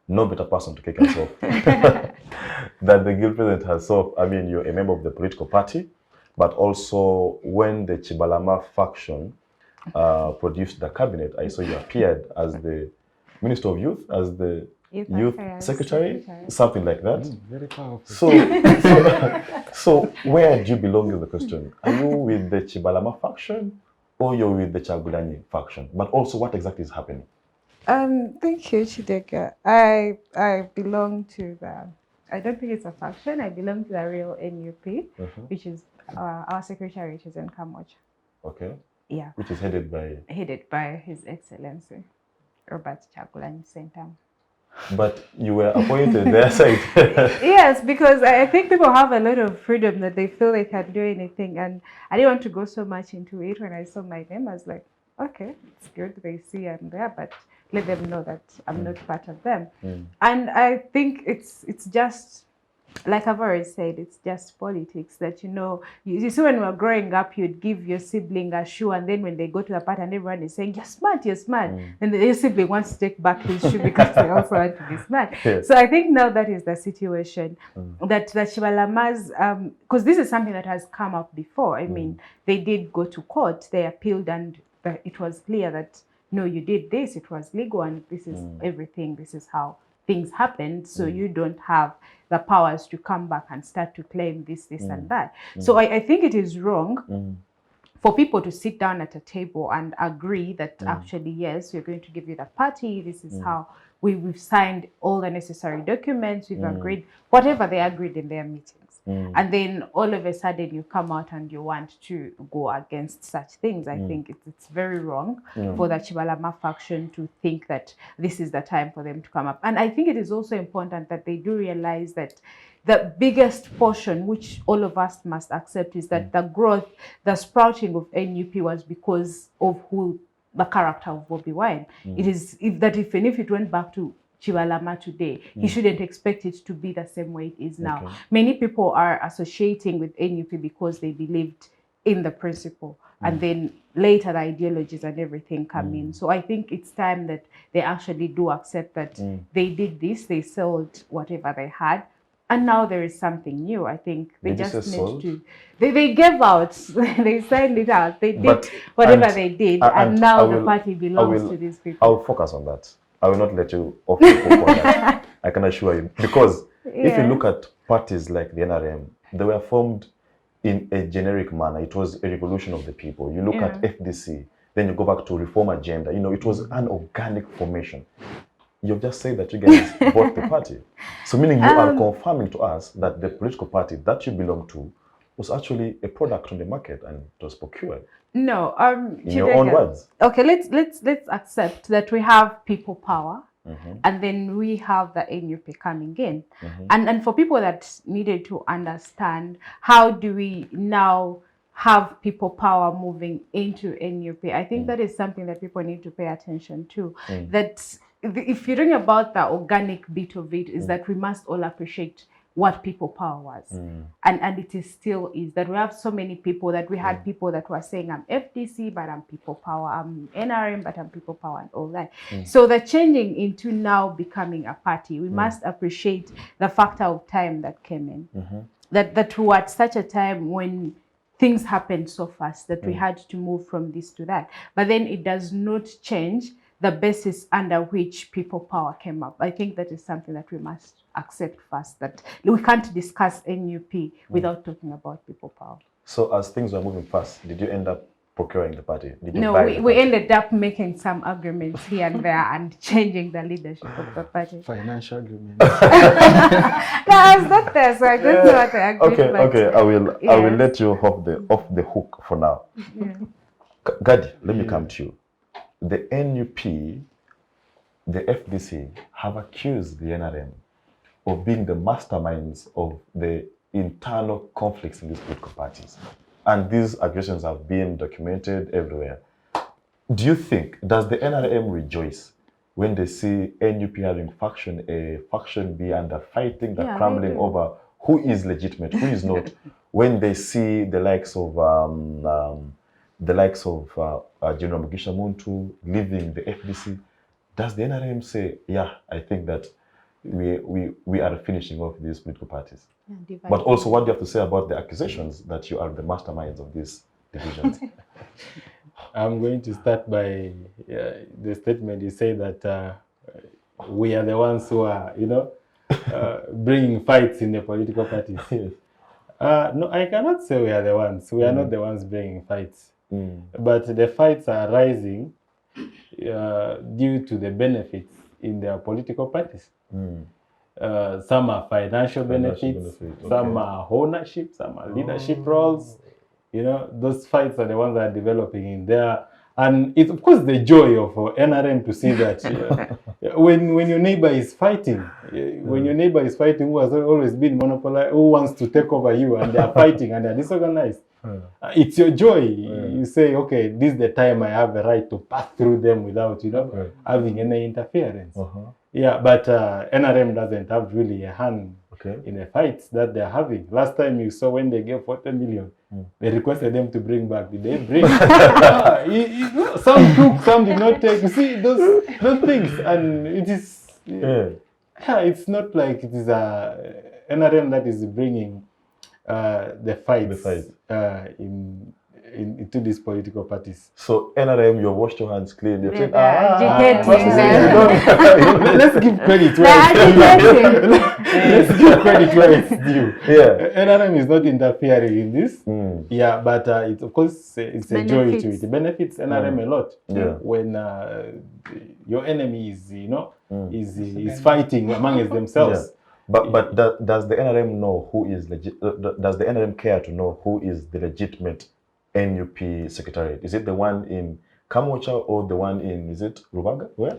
no better person to kick us off than the guild president herself. I mean, you're a member of the political party, but also when the Chibalama faction produced the cabinet, I saw you appeared as the Minister of Youth, as the Youth Secretary, something like that. Very powerful. So where do you belong is the question. Are you with the Chibalama faction or you're with the Chagulanyi faction? But also what exactly is happening? Thank you, Kidega. I belong to I don't think it's a faction. I belong to the real NUP, which is our secretary, which is in Kamoja. Okay. Yeah. Which is headed by His Excellency Robert Chagulanyi Sentamu. But you were appointed their side. Yes, because I think people have a lot of freedom that they feel they can do anything. And I didn't want to go so much into it. When I saw my name, I was like, okay, it's good. They see I'm there, but let them know that I'm not part of them. And I think it's just, like I've already said, it's just politics that, you see when we were growing up, you'd give your sibling a shoe, and then when they go to the party and everyone is saying, you're smart, and the sibling wants to take back his shoe because they also want to be smart. Yes. So I think now that is the situation, that the Chibalamas, because this is something that has come up before. I mean, they did go to court, they appealed, and it was clear that, no, you did this, it was legal, and this is everything, this is how things happened, so you don't have the powers to come back and start to claim this and that. So I think it is wrong for people to sit down at a table and agree that actually, yes, we're going to give you the party, this is how we've signed all the necessary documents, we've agreed, whatever they agreed in their meetings. And then all of a sudden you come out and you want to go against such things. I think it's very wrong for the Chibalama faction to think that this is the time for them to come up. And I think it is also important that they do realize that the biggest portion, which all of us must accept, is that the growth, the sprouting of NUP was because of the character of Bobi Wine. It is even if it went back to Chibalama today, he shouldn't expect it to be the same way it is now. Many people are associating with NUP because they believed in the principle, and then later the ideologies and everything come in. So I think it's time that they actually do accept that they did this, they sold whatever they had, And now there is something new. I think they Did you just say need sold? to. They gave out. They signed it out. They did But- whatever and- they did, and and now I the will- party belongs will- to these people. I'll focus on that. I will not let you off the hook on that. I can assure you. Because if you Yeah. look at parties like the NRM, they were formed in a generic manner. It was a revolution of the people. You look at FDC, then you go back to Reform Agenda. You know, it was an organic formation. You've just said that you guys bought the party. So meaning you are confirming to us that the political party that you belong to was actually a product on the market and it was procured. No, In your own Kidega. words. Okay, let's accept that we have people power, and then we have the NUP coming in, and for people that needed to understand how do we now have people power moving into NUP, I think that is something that people need to pay attention to. That if you're talking about the organic bit of it, is that we must all appreciate what people power was, and it is still is that we have so many people that we had people that were saying I'm FDC but I'm people power, I'm NRM but I'm people power and all that. So the changing into now becoming a party, we must appreciate the factor of time that came in. That we were at such a time when things happened so fast that we had to move from this to that. But then it does not change the basis under which people power came up. I think that is something that we must accept first, that we can't discuss NUP without talking about people power. So as things were moving fast, did you end up procuring the party? Did you No, buy we the party? ended up making some agreements here and there and changing the leadership of the party. Financial agreement. No, I was not there, so I don't know what I agreed. Okay, but, okay. I will yes. let you off the hook for now. Gady, let me come to you. The NUP, the FDC have accused the NRM of being the masterminds of the internal conflicts in these political parties. And these accusations have been documented everywhere. Do you think, does the NRM rejoice when they see NUP having faction A, faction B, and they're fighting, they're Yeah, they crumbling do. over who is legitimate, who is not? When they see the likes of General Mugisha Muntu leaving the FDC, does the NRM say, yeah, I think that we are finishing off these political parties? Yeah, But also, what do you have to say about the accusations that you are the masterminds of these divisions? I'm going to start by the statement you say that we are the ones who are, bringing fights in the political parties. No, I cannot say we are the ones. We are not the ones bringing fights. But the fights are rising due to the benefits in their political parties. Some are financial benefits, some are ownership, some are leadership roles. Those fights are the ones that are developing in there. And it's, of course, the joy of NRM to see that when your neighbor is fighting, when your neighbor is fighting who has always been monopolized, who wants to take over you, and they are fighting and they are disorganized, it's your joy. You say, okay, this is the time I have a right to pass through them without, having any interference. Yeah, but NRM doesn't have really a hand in the fights that they're having. Last time you saw when they gave 40 million, they requested them to bring back. Did they bring? Some took, some did not take. You see, those things. And it is, it's not like it is a NRM that is bringing the fights into these political parties. So NRM, you washed your hands clean. You're saying, let's give credit where it's due. Let's give credit where it's due. NRM is not interfering in this. Yeah, but it, of course, it's a joy to it. It benefits NRM a lot. When your enemy is, is fighting among themselves. But does the NRM know who is legit? Does the NRM care to know who is the legitimate NUP secretariat? Is it the one in Kamocha or the one in, is it Rubaga? Where?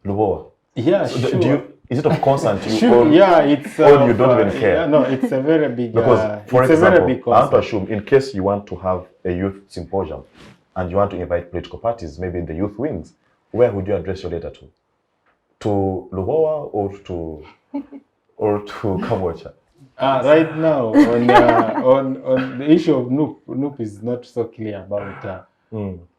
Lubowa. Yeah, so sure. Is it of concern to you? Sure. Yeah, it's. Or you don't even care? Yeah, no, it's a very big. Because, for it's example, a very big concern. I want to assume, in case you want to have a youth symposium and you want to invite political parties, maybe in the youth wings, where would you address your letter to? To Lubowa or to Kamocha? Right now, on the issue of NUP is not so clear about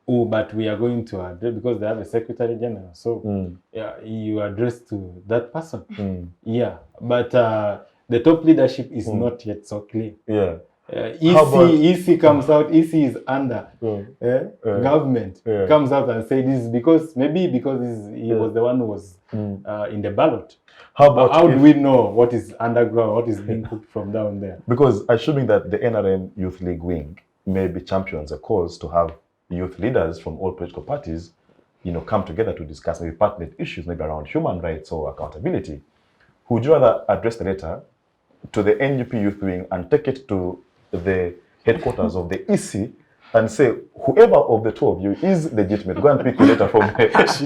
oh, but we are going to address, because they have a secretary general. So yeah, you address to that person. Yeah, but the top leadership is not yet so clear. Yeah. EC comes out, EC is under government, comes out and say this because he was the one who was in the ballot. How do we know what is underground, what is being cooked from down there? Because assuming that the NRM Youth League wing maybe champions a cause to have youth leaders from all political parties, come together to discuss maybe pertinent issues, maybe around human rights or accountability. Would you rather address the letter to the NUP Youth Wing and take it to the headquarters of the EC and say, whoever of the two of you is legitimate, go and pick a letter from the EC.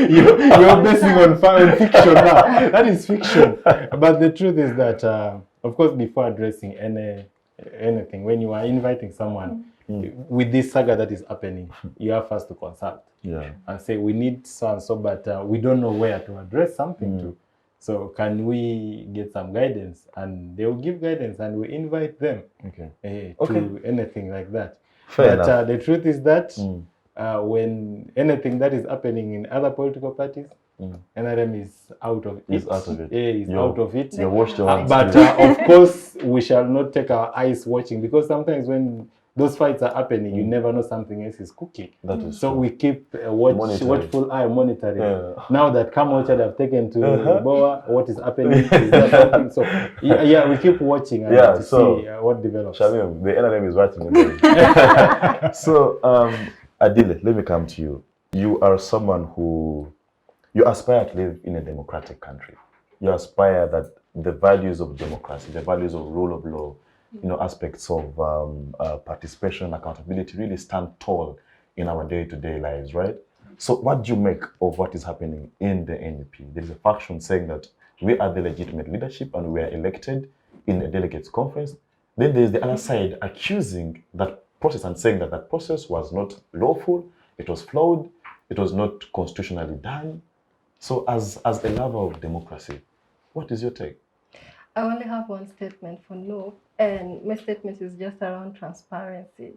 You're basing on fiction now. That is fiction. But the truth is that, of course, before addressing anything, when you are inviting someone with this saga that is happening, you have first to consult and say, we need so and so, but we don't know where to address something to. So can we get some guidance? And they will give guidance, and we invite them to anything like that. Fair but enough. The truth is that when anything that is happening in other political parties, NRM is out of it. Is out of it. Is out of it. You watch the ones. But of course, we shall not take our eyes watching, because sometimes when those fights are happening, you never know something else is cooking. That is so true. we keep watchful eye monitoring. Now that Orchard have taken to Boa, what is happening? Is there something? So we keep watching and to see what develops. Shamim, the NRM is writing. So Adile, let me come to you. You are someone who you aspire to live in a democratic country. You aspire that the values of democracy, the values of rule of law, aspects of participation, accountability really stand tall in our day-to-day lives, right? So what do you make of what is happening in the NUP? There is a faction saying that we are the legitimate leadership and we are elected in a delegates conference. Then there's the other side accusing that process and saying that that process was not lawful, it was flawed, it was not constitutionally done. So as a lover of democracy, what is your take? I only have one statement for no, and my statement is just around transparency.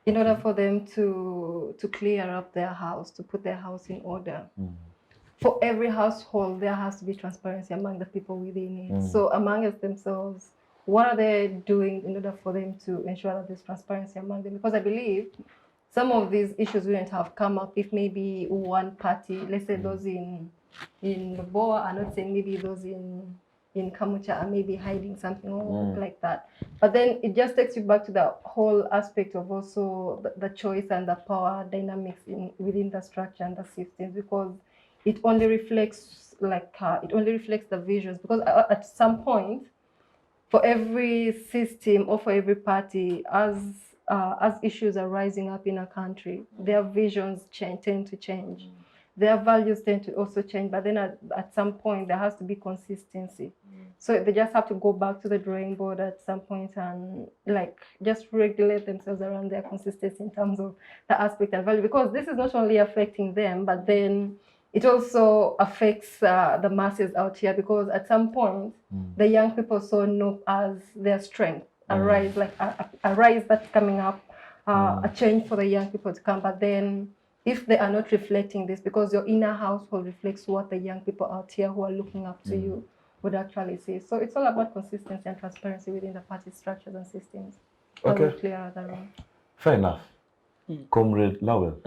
In order for them to clear up their house, to put their house in order, for every household, there has to be transparency among the people within it. So among themselves, what are they doing in order for them to ensure that there's transparency among them? Because I believe some of these issues wouldn't have come up if maybe one party, let's say those in Boa are not saying maybe those in Kamucha are maybe hiding something like that. But then it just takes you back to the whole aspect of also the choice and the power dynamics within the structure and the systems, because it only reflects the visions. Because at some point, for every system or for every party, as issues are rising up in a country, their visions tend to change. Their values tend to also change, but then at some point there has to be consistency. So they just have to go back to the drawing board at some point and just regulate themselves around their consistency in terms of the aspect and value, because this is not only affecting them, but then it also affects the masses out here, because at some point the young people saw NUP as their strength, a rise that's coming up, a change for the young people to come, but then if they are not reflecting this, because your inner household reflects what the young people out here who are looking up to you would actually see. So it's all about consistency and transparency within the party structures and systems. That will clear the room. Fair enough. Comrade Lawel,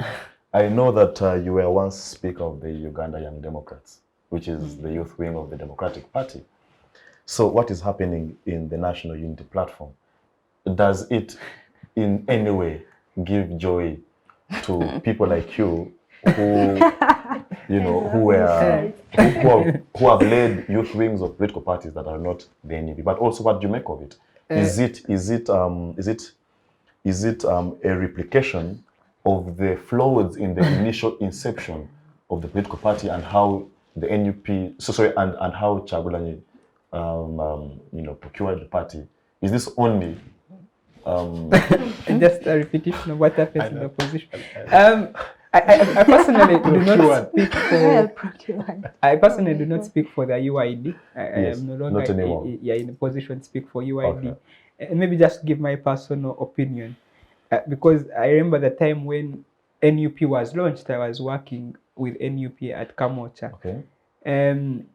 I know that you were once Speaker of the Uganda Young Democrats, which is the youth wing of the Democratic Party. So what is happening in the National Unity Platform? Does it in any way give joy to people like you who who have led youth wings of political parties that are not the NUP? But also, what do you make of it? Is it a replication of the flaws in the initial inception of the political party and how the NUP and how Chagulanyi procured the party? Is this only just a repetition of what happens in the opposition? I personally do not speak for. I personally do not speak for the UID. I am no longer in a position to speak for UID. Okay. And maybe just give my personal opinion. because I remember the time when NUP was launched, I was working with NUP at Kamocha. Okay. And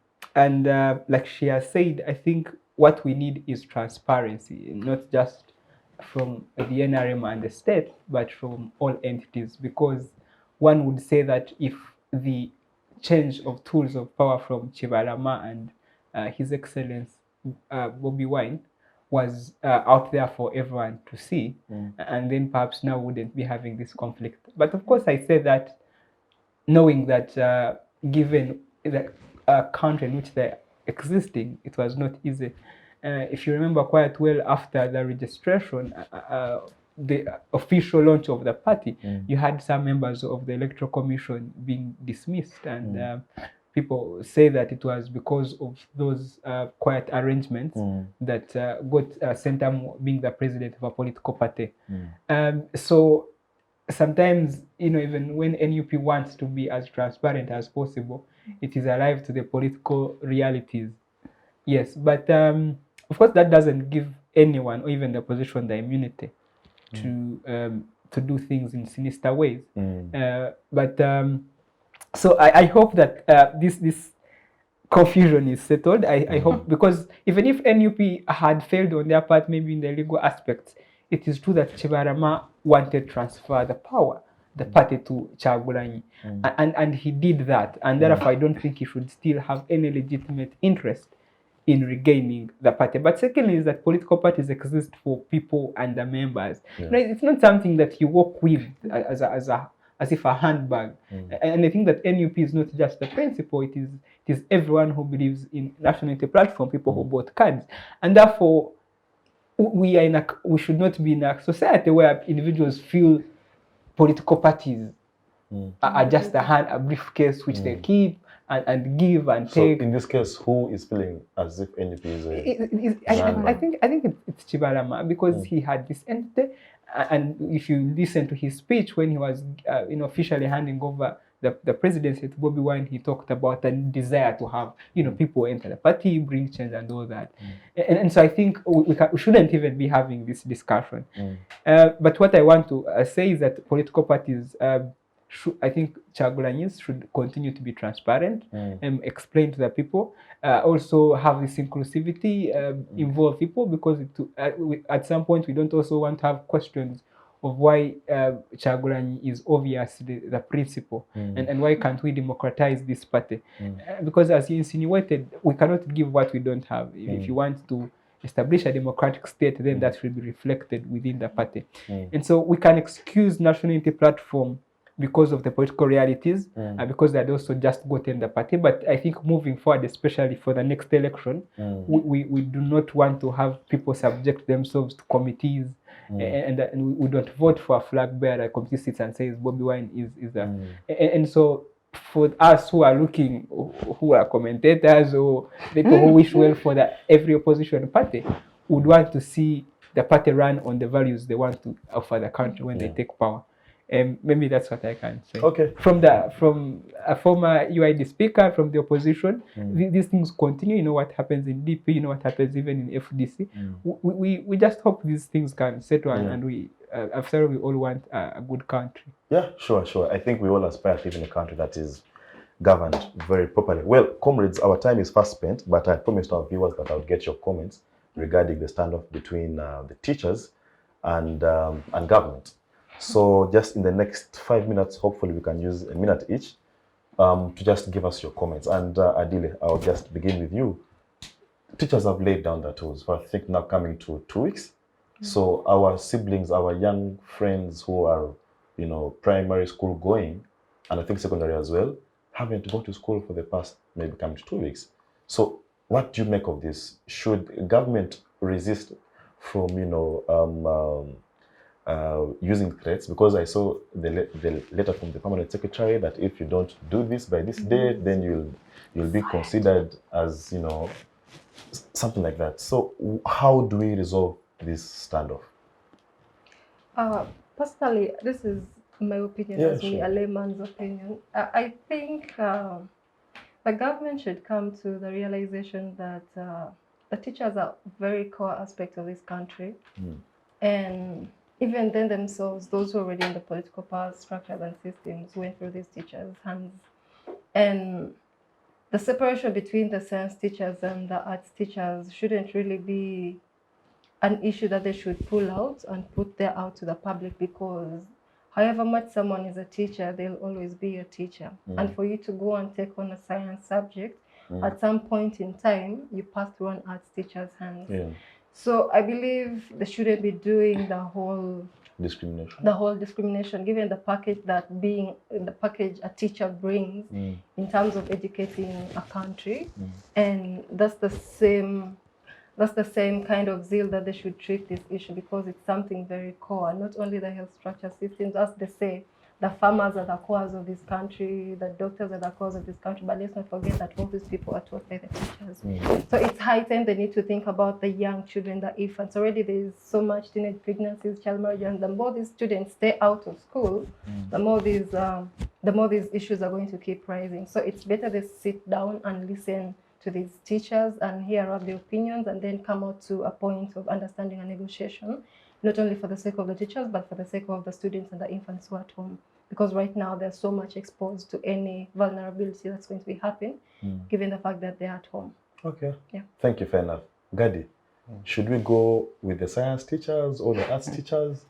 like she has said, I think what we need is transparency, not just from the NRM and the state, but from all entities, because one would say that if the change of tools of power from Chibalama and His Excellency Bobby Wine was out there for everyone to see, and then perhaps now wouldn't be having this conflict. But of course, I say that knowing that given the country in which they're existing, it was not easy. If you remember quite well, after the registration, the official launch of the party, you had some members of the Electoral Commission being dismissed, and people say that it was because of those quiet arrangements that got Sentamu being the president of a political party. So sometimes, even when NUP wants to be as transparent as possible, it is alive to the political realities. Yes, but of course that doesn't give anyone, or even the opposition, the immunity to do things in sinister ways. So I hope that this confusion is settled. I hope, because even if NUP had failed on their part, maybe in the legal aspects, it is true that Chibarama wanted to transfer the power, the party, to Chagulanyi, and he did that, and therefore I don't think he should still have any legitimate interest in regaining the party. But secondly is that political parties exist for people and the members. It's not something that you walk with as if a handbag. And I think that NUP is not just the principle, it is everyone who believes in national unity platform, people who bought cards. And therefore, we should not be in a society where individuals feel political parties are just a briefcase which they keep and give and take. So in this case, who is feeling as if NUP is I think it's Chibalama, because he had this entity, and if you listen to his speech when he was officially handing over the presidency to Bobby Wine, he talked about the desire to have people enter the party, bring change and all that. And so I think we shouldn't even be having this discussion. But what I want to say is that political parties, I think Chagulanyis should continue to be transparent and explain to the people. Also have this inclusivity, involve people, because at some point we don't also want to have questions of why Chagulanyi is obviously the principal, and why can't we democratize this party? Because as you insinuated, we cannot give what we don't have. If you want to establish a democratic state, then that should be reflected within the party. And so we can excuse National Unity Platform because of the political realities, and because they had also just gotten the party. But I think moving forward, especially for the next election, we do not want to have people subject themselves to committees, and we don't vote for a flag bearer. Committee sits and says Bobby Wine is that. And so for us who are looking, who are commentators or people who wish well for every opposition party, would want to see the party run on the values they want to offer the country when they take power. Maybe that's what I can say. Okay. From a former UID speaker, from the opposition, these things continue. You know what happens in DP, you know what happens even in FDC. We just hope these things can settle, and we, after all, we all want a good country. Yeah, sure. I think we all aspire to live in a country that is governed very properly. Well, comrades, our time is fast spent, but I promised our viewers that I would get your comments regarding the standoff between the teachers and government. So just in the next 5 minutes, hopefully we can use a minute each to just give us your comments. And Adile, I'll just begin with you. Teachers have laid down their tools for, I think, now coming to 2 weeks. So our siblings, our young friends who are, primary school going, and I think secondary as well, haven't gone to school for the past maybe coming to 2 weeks. So what do you make of this? Should government resist from, using threats? Because I saw the letter from the permanent secretary that if you don't do this by this date, then you'll be considered as, something like that. So how do we resolve this standoff? Personally, this is my opinion, as a layman's opinion. I think the government should come to the realization that the teachers are very core aspect of this country, and even then themselves, those who are already in the political power structures and systems went through these teachers' hands. And the separation between the science teachers and the arts teachers shouldn't really be an issue that they should pull out and put there out to the public, because however much someone is a teacher, they'll always be a teacher. And for you to go and take on a science subject, at some point in time, you pass through an arts teacher's hands. Yeah. So I believe they shouldn't be doing the whole discrimination, given the package that being the package a teacher brings in terms of educating a country. And that's the same kind of zeal that they should treat this issue, because it's something very core. Not only the health structure systems, as they say, the farmers are the cores of this country, the doctors are the cores of this country, but let's not forget that all these people are taught by the teachers. So it's high time they need to think about the young children, the infants. Already there is so much teenage pregnancies, child marriage, and the more these students stay out of school, the more these issues are going to keep rising. So it's better they sit down and listen to these teachers and hear out their opinions, and then come out to a point of understanding and negotiation, not only for the sake of the teachers, but for the sake of the students and the infants who are at home. Because right now they're so much exposed to any vulnerability that's going to be happening, given the fact that they're at home. Okay. Yeah. Thank you, fair enough. Gady, should we go with the science teachers or the arts teachers?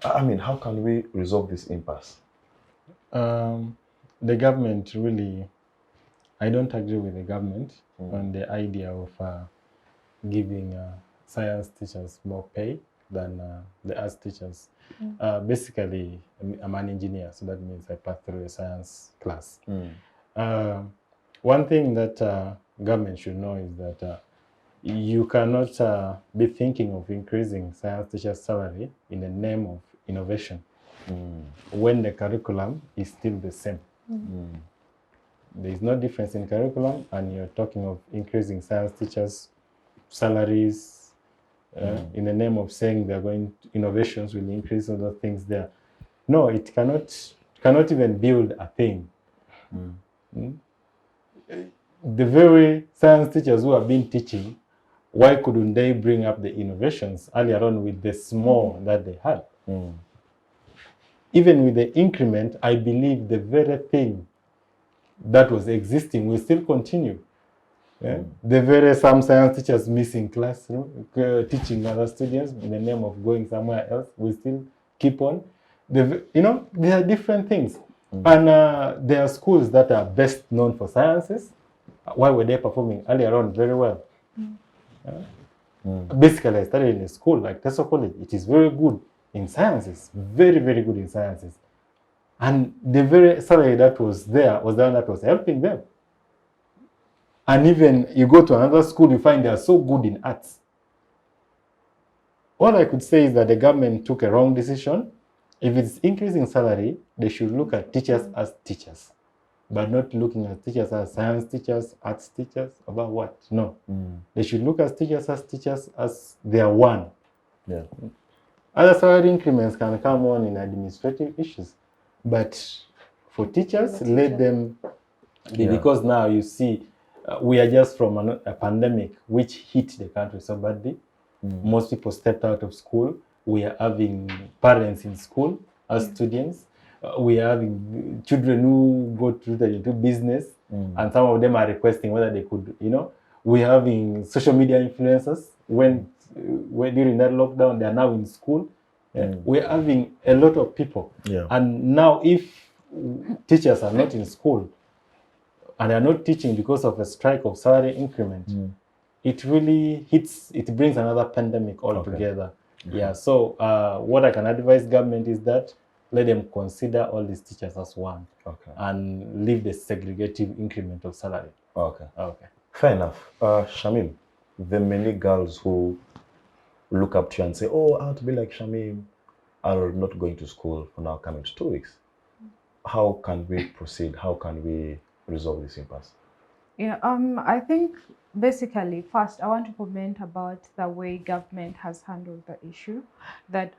I mean, how can we resolve this impasse? The government really, I don't agree with the government on the idea of giving science teachers more pay than the arts teachers. Basically, I'm an engineer, so that means I pass through a science class. One thing that government should know is that you cannot be thinking of increasing science teachers' salary in the name of innovation when the curriculum is still the same. There is no difference in curriculum, and you're talking of increasing science teachers' salaries in the name of saying they're innovations will increase other things there. No, it cannot even build a thing. The very science teachers who have been teaching, why couldn't they bring up the innovations earlier on with the small that they had? Even with the increment, I believe the very thing that was existing will still continue. The very some science teachers missing classroom, teaching other students in the name of going somewhere else, will still keep on. There are different things. And there are schools that are best known for sciences. Why were they performing earlier on very well? Basically, I studied in a school like Teso College. It is very good in sciences, very, very good in sciences. And the very salary that was there was the one that was helping them. And even you go to another school, you find they are so good in arts. All I could say is that the government took a wrong decision. If it's increasing salary, they should look at teachers as teachers, but not looking at teachers as science teachers, arts teachers, about what? No. They should look at teachers as they are one. Yeah. Other salary increments can come on in administrative issues, but for teachers, let them be, because now you see, we are just from a pandemic which hit the country so badly. Most people stepped out of school. We are having parents in school as students. We are having children who go into business, and some of them are requesting whether they could, we're having social media influencers. When during that lockdown, they are now in school. We're having a lot of people. And now if teachers are not in school, and they are not teaching because of a strike of salary increment, it really brings another pandemic altogether. So what I can advise government is that let them consider all these teachers as one, and leave the segregative increment of salary. Fair enough. Shamim, the many girls who look up to you and say, oh, I want to be like Shamim, are not going to school for now coming to 2 weeks. How can we proceed? How can we resolve this impasse? I think basically first I want to comment about the way government has handled the issue. That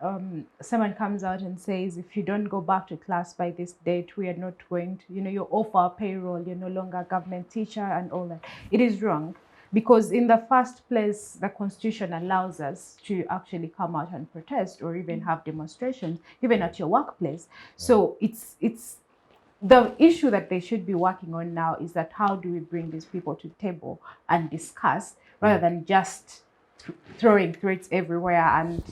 someone comes out and says, if you don't go back to class by this date, we are not going to, you're off our payroll, you're no longer a government teacher and all that. It is wrong. because in the first place, the Constitution allows us to actually come out and protest or even have demonstrations, even at your workplace. So it's the issue that they should be working on now is that how do we bring these people to the table and discuss rather than just throwing threats everywhere and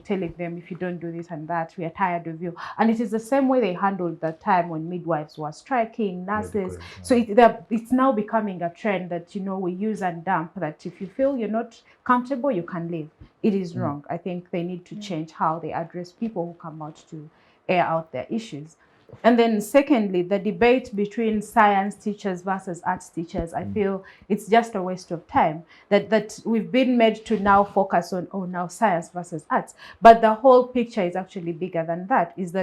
telling them if you don't do this and that, we are tired of you. And it is the same way they handled the time when midwives were striking, nurses. So it's now becoming a trend that we use and dump, that if you feel you're not comfortable, you can leave. It is wrong. I think they need to change how they address people who come out to air out their issues. And then secondly, the debate between science teachers versus arts teachers, I feel it's just a waste of time, that we've been made to now focus on, now science versus arts. But the whole picture is actually bigger than that. Is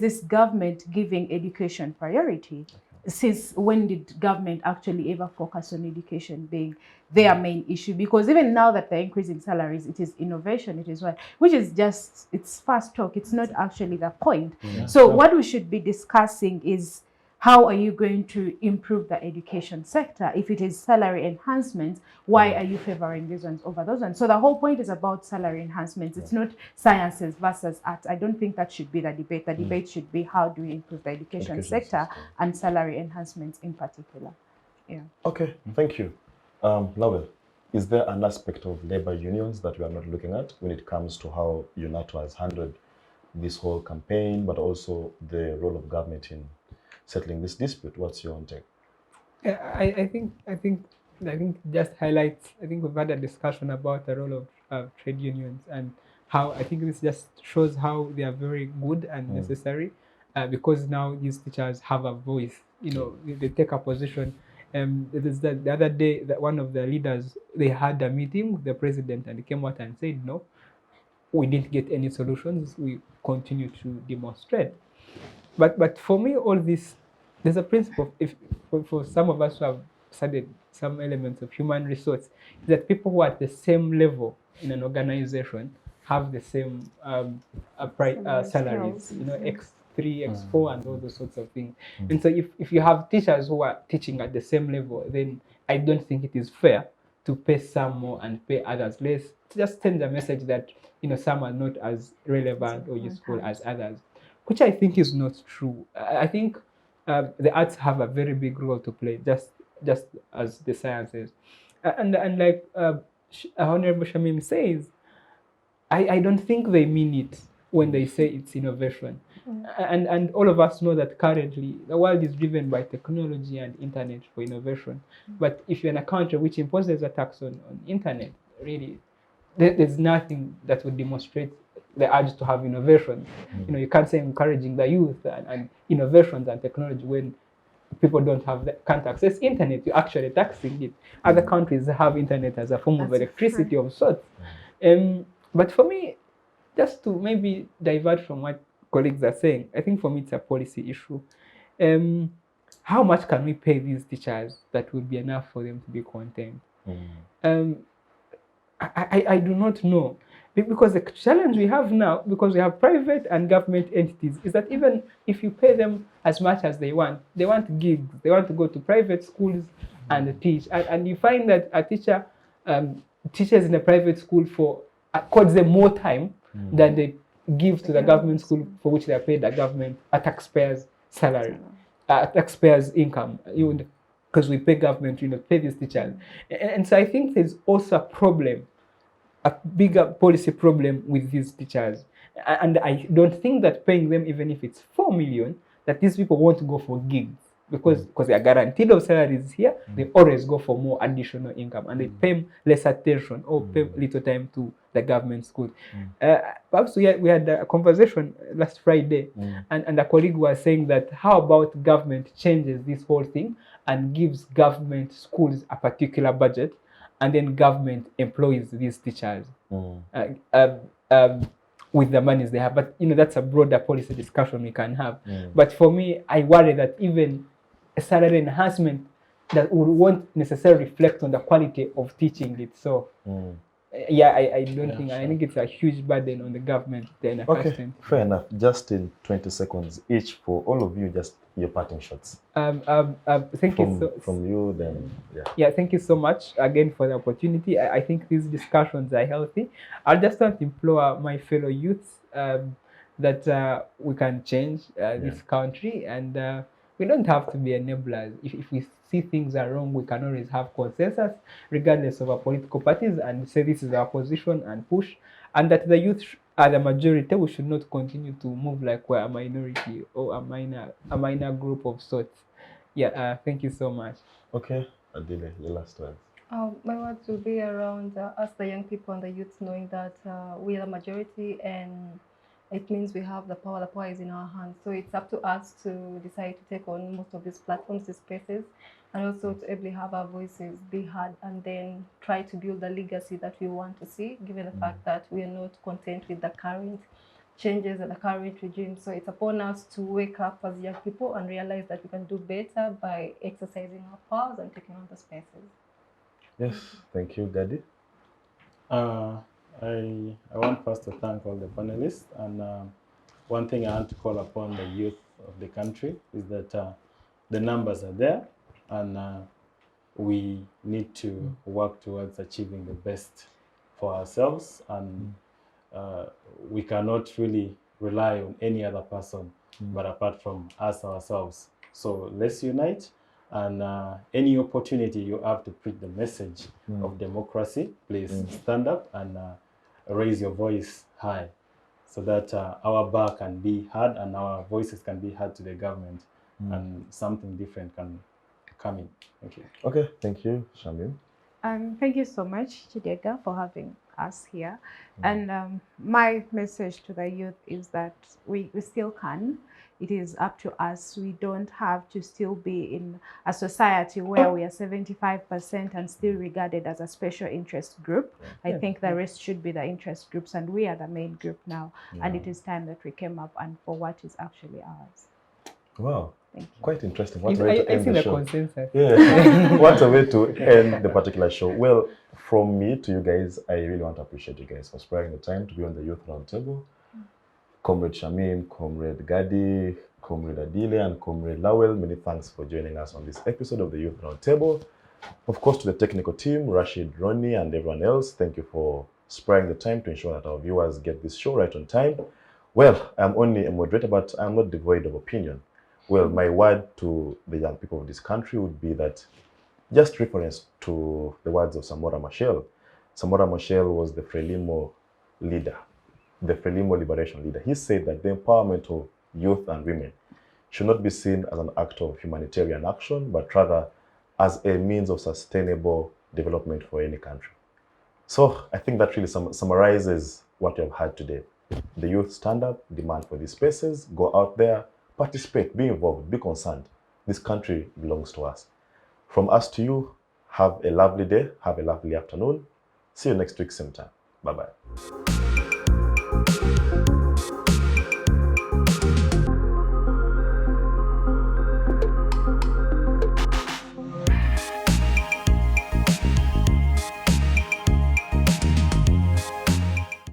this government giving education priority? Since when did government actually ever focus on education being their main issue? Because even now that they're increasing salaries, it is innovation, it is which is just, it's fast talk. It's not actually the point. So what we should be discussing is, how are you going to improve the education sector? If it is salary enhancements, why are you favoring these ones over those ones? So the whole point is about salary enhancements. It's not sciences versus arts. I don't think that should be the debate. The debate should be, how do we improve the education sector and salary enhancements in particular. Yeah. Okay, thank you. Lawel, is there an aspect of labor unions that we are not looking at when it comes to how UNATO has handled this whole campaign, but also the role of government in settling this dispute? What's your own take? I think just highlights. I think we've had a discussion about the role of trade unions and how I think this just shows how they are very good and necessary, because now these teachers have a voice. They take a position. The other day, that one of the leaders, they had a meeting with the president and he came out and said, no, we didn't get any solutions. We continue to demonstrate. But for me, all this, there's a principle. If for some of us who have studied some elements of human resource, that people who are at the same level in an organization have the same salaries. X3, X4, and all those sorts of things. And so if you have teachers who are teaching at the same level, then I don't think it is fair to pay some more and pay others less. Just send a message that some are not as relevant or useful as others, which I think is not true. I think the arts have a very big role to play, just as the sciences. And like Honorable Shamim says, I don't think they mean it when they say it's innovation. And all of us know that currently the world is driven by technology and internet for innovation. But if you're in a country which imposes a tax on internet, really, there's nothing that would demonstrate the urge to have innovation. You can't say encouraging the youth and innovations and technology when people can't access internet. You're actually taxing it. Other countries have internet as a form of electricity of sorts. But for me, just to maybe divert from what colleagues are saying, I think for me it's a policy issue. How much can we pay these teachers that would be enough for them to be content? I do not know. Because the challenge we have now, because we have private and government entities, is that even if you pay them as much as they want gigs, they want to go to private schools and teach. And you find that a teacher teaches in a private school costs them more time than they give to the government school for which they are paid a taxpayer's salary, taxpayer's income. Because we pay government, pay these teachers. And so I think there's also a problem, a bigger policy problem with these teachers. And I don't think that paying them, even if it's 4 million, that these people want to go for gigs. Because they are guaranteed of salaries here, they always go for more additional income and they pay less attention or pay little time to the government school. Perhaps we had a conversation last Friday and a colleague was saying that how about government changes this whole thing and gives government schools a particular budget and then government employs these teachers with the monies they have. But that's a broader policy discussion we can have. But for me, I worry that even a salary enhancement that won't necessarily reflect on the quality of teaching it. So I don't think, I think it's a huge burden on the government then. Okay, fair enough. Just in 20 seconds each for all of you, just your parting shots. Thank you so From you, then Yeah, thank you so much again for the opportunity. I think these discussions are healthy. I just want to implore my fellow youths that we can change this country, and we don't have to be enablers. If we see things are wrong, we can always have consensus, regardless of our political parties, and say this is our position and push, and that the youth are the majority. We should not continue to move like we're a minority or a minor group of sorts. Yeah, thank you so much. Okay, Adile, your last words. My words will be around us, the young people and the youth, knowing that we are the majority, and it means we have the power. The power is in our hands. So it's up to us to decide to take on most of these platforms, these spaces, and also to able have our voices be heard, and then try to build the legacy that we want to see, given the fact that we are not content with the current changes and the current regime. So it's upon us to wake up as young people and realize that we can do better by exercising our powers and taking on the spaces. Yes, thank you, Gady. I want first to thank all the panelists, and one thing I want to call upon the youth of the country is that the numbers are there, and we need to work towards achieving the best for ourselves, and we cannot really rely on any other person but apart from us ourselves. So let's unite, and any opportunity you have to preach the message of democracy, please stand up and raise your voice high, so that our bar can be heard and our voices can be heard to the government, and something different can come in. Thank you. Okay, thank you, Shamim. Thank you so much, Kidega, for having us here. And my message to the youth is that we still can. It is up to us. We don't have to still be in a society where we are 75% and still regarded as a special interest group. I think the rest should be the interest groups, and we are the main group now. And it is time that we came up and for what is actually ours. Wow. Thank you. Quite interesting. What a way to I end see the the show. consensus. Yeah. What a way to end the particular show. Well, from me to you guys, I really want to appreciate you guys for sparing the time to be on the Youth Roundtable. Comrade Shamim, Comrade Gady, Comrade Adile, and Comrade Lawel, many thanks for joining us on this episode of the Youth Roundtable. Of course, to the technical team, Rashid, Ronnie, and everyone else, thank you for sparing the time to ensure that our viewers get this show right on time. Well, I'm only a moderator, but I'm not devoid of opinion. Well, my word to the young people of this country would be that just reference to the words of Samora Machel. Samora Machel was the Frelimo leader, the Frelimo liberation leader. He said that the empowerment of youth and women should not be seen as an act of humanitarian action, but rather as a means of sustainable development for any country. So I think that really summarizes what you have heard today. The youth stand up, demand for these spaces, go out there, participate, be involved, be concerned. This country belongs to us. From us to you, have a lovely day, have a lovely afternoon. See you next week, same time. Bye-bye.